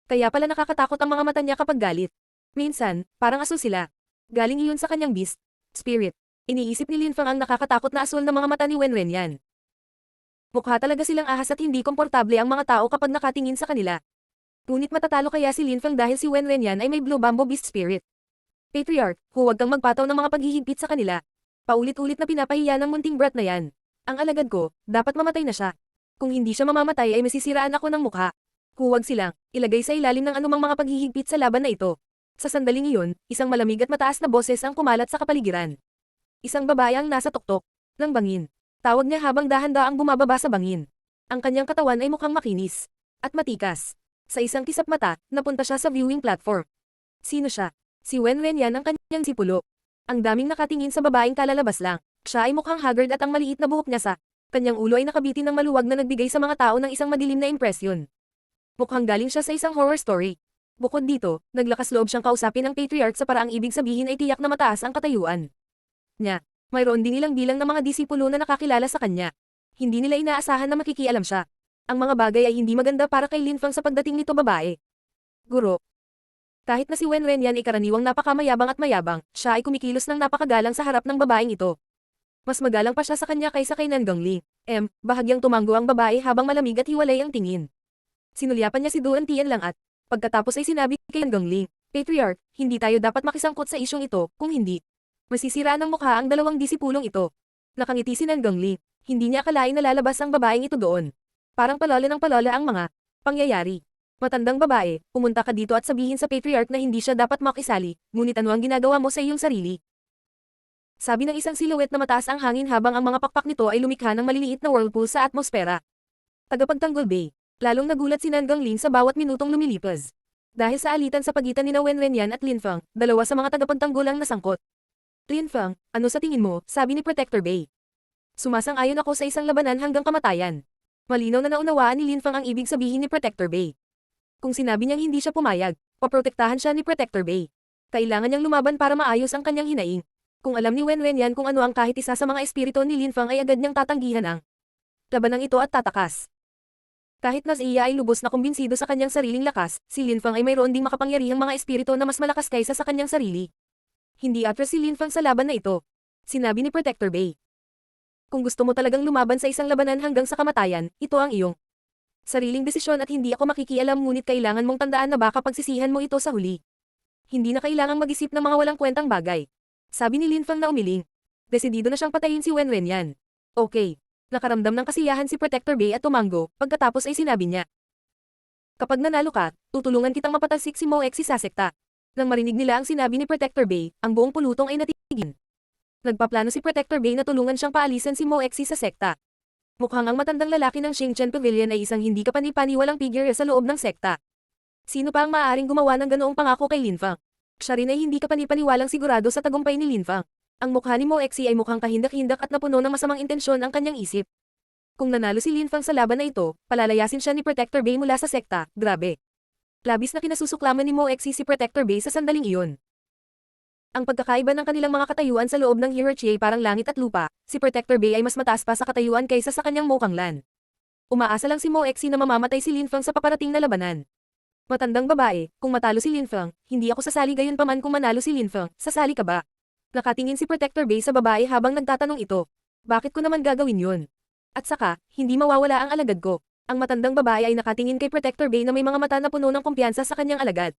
Kaya pala nakakatakot ang mga mata niya kapag galit. Minsan, parang asul sila. Galing iyon sa kanyang Beast Spirit. Iniisip ni Lin Feng ang nakakatakot na asul na mga mata ni Wen Renyan. Mukha talaga silang ahas at hindi komportable ang mga tao kapag nakatingin sa kanila. Ngunit matatalo kaya si Lin Feng dahil si Wen Renyan ay may Blue Bamboo Beast Spirit. Patriarch, huwag kang magpataw ng mga paghihigpit sa kanila. Paulit-ulit na pinapahiya ng munting brat na yan. Ang alagad ko, dapat mamatay na siya. Kung hindi siya mamamatay ay masisiraan ako ng mukha. Huwag silang ilagay sa ilalim ng anumang mga paghihigpit sa laban na ito. Sa sandaling iyon, isang malamig at mataas na boses ang kumalat sa kapaligiran. Isang babae ang nasa tuktok ng bangin. Tawag niya habang dahan-daang bumababa sa bangin. Ang kanyang katawan ay mukhang makinis at matikas. Sa isang kisap mata, napunta siya sa viewing platform. Sino siya? Si Wen Renyan ang kanyang sipulo. Ang daming nakatingin sa babaeng kalalabas lang. Siya ay mukhang haggard at ang maliit na buhok niya sa kanyang ulo ay nakabitin ng maluwag na nagbigay sa mga tao ng isang madilim na impresyon. Mukhang galing siya sa isang horror story. Bukod dito, naglakas loob siyang kausapin ang Patriarch sa paraang ibig sabihin ay tiyak na mataas ang katayuan niya. Mayroon din ilang bilang ng mga disipulo na nakakilala sa kanya. Hindi nila inaasahan na makikialam siya. Ang mga bagay ay hindi maganda para kay Lin Feng sa pagdating nito babae. Guro. Kahit na si Wen Renyan ay karaniwang napakamayabang at mayabang, siya ay kumikilos ng napakagalang sa harap ng babaeng ito. Mas magalang pa siya sa kanya kaysa kay Nan Gangling. Bahagyang tumanggo ang babae habang malamig at hiwalay ang tingin. Sinulyapan niya si Duan Tian lang at pagkatapos ay sinabi kay Nan Gangling, Patriarch, hindi tayo dapat makisangkot sa isyong ito, kung hindi, masisiraan ng mukha ang dalawang disipulong ito. Nakangiti si Nan Gangling. Hindi niya akalain na lalabas ang babaeng ito doon. Parang palola ng palola ang mga pangyayari. Matandang babae, pumunta ka dito at sabihin sa Patriarch na hindi siya dapat makisali, ngunit ano ang ginagawa mo sa iyong sarili? Sabi ng isang silhouette na mataas ang hangin habang ang mga pakpak nito ay lumikha ng maliliit na whirlpool sa atmosfera. Tagapagtanggol Bay. Lalong nagulat si Nan Gangling sa bawat minutong lumilipas. Dahil sa alitan sa pagitan ni Wen Renyan at Lin Feng, dalawa sa mga tagapagtanggol ang nasangkot. Lin Feng, ano sa tingin mo? Sabi ni Protector Bay. Sumasang-ayon ako sa isang labanan hanggang kamatayan. Malinaw na naunawaan ni Lin Feng ang ibig sabihin ni Protector Bay. Kung sinabi niyang hindi siya pumayag, paprotektahan siya ni Protector Bay. Kailangan niyang lumaban para maayos ang kanyang hinaing. Kung alam ni Wen Renyan kung ano ang kahit isa sa mga espiritu ni Lin Feng ay agad niyang tatanggihan ang labanang ito at tatakas. Kahit na siya ay lubos na kumbinsido sa kanyang sariling lakas, si Lin Feng ay mayroon ding makapangyarihang mga espiritu na mas malakas kaysa sa kanyang sarili. Hindi atras si Lin Feng sa laban na ito. Sinabi ni Protector Bay. Kung gusto mo talagang lumaban sa isang labanan hanggang sa kamatayan, ito ang iyong sariling desisyon at hindi ako makikialam ngunit kailangan mong tandaan na baka pagsisihan mo ito sa huli. Hindi na kailangang mag-isip ng mga walang kwentang bagay. Sabi ni Lin Feng na umiling. Desidido na siyang patayin si Wen Renyan. Okay. Nakaramdam ng kasiyahan si Protector Bay at tumango, pagkatapos ay sinabi niya. Kapag nanalo ka, tutulungan kitang mapatalsik si Moexi sa sekta. Nang marinig nila ang sinabi ni Protector Bay, ang buong pulutong ay natigin. Nagpaplano si Protector Bay na tulungan siyang paalisan si Mo Exi sa sekta. Mukhang ang matandang lalaki ng Xingchen Pavilion ay isang hindi kapani-paniwalang figure sa loob ng sekta. Sino pa ang maaaring gumawa ng ganoong pangako kay Lin Fang? Siya rin ay hindi kapani-paniwalang sigurado sa tagumpay ni Lin Fang. Ang mukha ni Mo Exi ay mukhang kahindak-hindak at napuno ng masamang intensyon ang kanyang isip. Kung nanalo si Lin Fang sa laban na ito, palalayasin siya ni Protector Bay mula sa sekta, grabe. Labis na kinasusuklaman ni Mo Exi si Protector Bay sa sandaling iyon. Ang pagkakaiba ng kanilang mga katayuan sa loob ng hierarchy ay parang langit at lupa, si Protector Bay ay mas mataas pa sa katayuan kaysa sa kanyang Mokanglan. Umaasa lang si Mo Exi na mamamatay si Lin Fang sa paparating na labanan. Matandang babae, kung matalo si Lin Fang, hindi ako sasali gayunpaman kung manalo si Lin Fang, sasali ka ba? Nakatingin si Protector Bay sa babae habang nagtatanong ito. Bakit ko naman gagawin yun? At saka, hindi mawawala ang alagad ko. Ang matandang babae ay nakatingin kay Protector Bay na may mga mata na puno ng kumpiyansa sa kanyang alagad.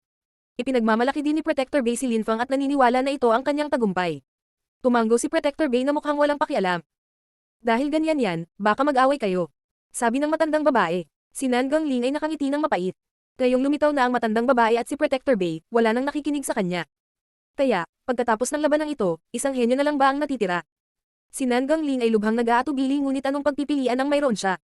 Ipinagmamalaki din ni Protector Bay si Lin Fang at naniniwala na ito ang kanyang tagumpay. Tumanggo si Protector Bay na mukhang walang pakialam. Dahil ganyan yan, baka mag-away kayo. Sabi ng matandang babae. Si Nan Gangling ay nakangiti ng mapait. Ngayong lumitaw na ang matandang babae at si Protector Bay, wala nang nakikinig sa kanya. Kaya, pagkatapos ng labanang ito, isang henyo na lang ba ang natitira? Si Nan Gangling ay lubhang nag-aatubili ngunit anong pagpipilian ang mayroon siya?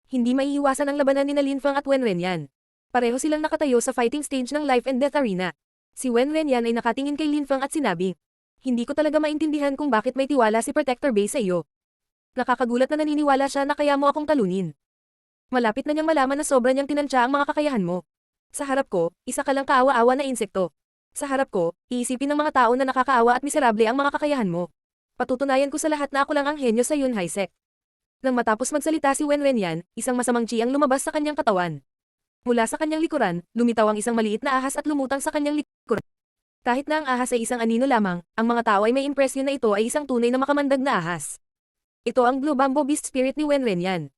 Hindi maiiwasan ang labanan ni Lin Fang at Wen Renyan. Pareho silang nakatayo sa fighting stage ng life and death arena. Si Wen Renyan ay nakatingin kay Lin Fang at sinabi, hindi ko talaga maintindihan kung bakit may tiwala si Protector Bay sa iyo. Nakakagulat na naniniwala siya na kaya mo akong talunin. Malapit na niyang malaman na sobra niyang tinansya ang mga kakayahan mo. Sa harap ko, isa ka lang kaawa-awa na insekto. Sa harap ko, iisipin ng mga tao na nakakaawa at miserable ang mga kakayahan mo. Patutunayan ko sa lahat na ako lang ang henyo sa Yun Haisek. Nang matapos magsalita si Wen Renyan, isang masamang chi ang lumabas sa kanyang katawan. Mula sa kanyang likuran, lumitaw ang isang maliit na ahas at lumutang sa kanyang likuran. Kahit na ang ahas ay isang anino lamang, ang mga tao ay may impresyon na ito ay isang tunay na makamandag na ahas. Ito ang Blue Bamboo Beast Spirit ni Wen Renyan.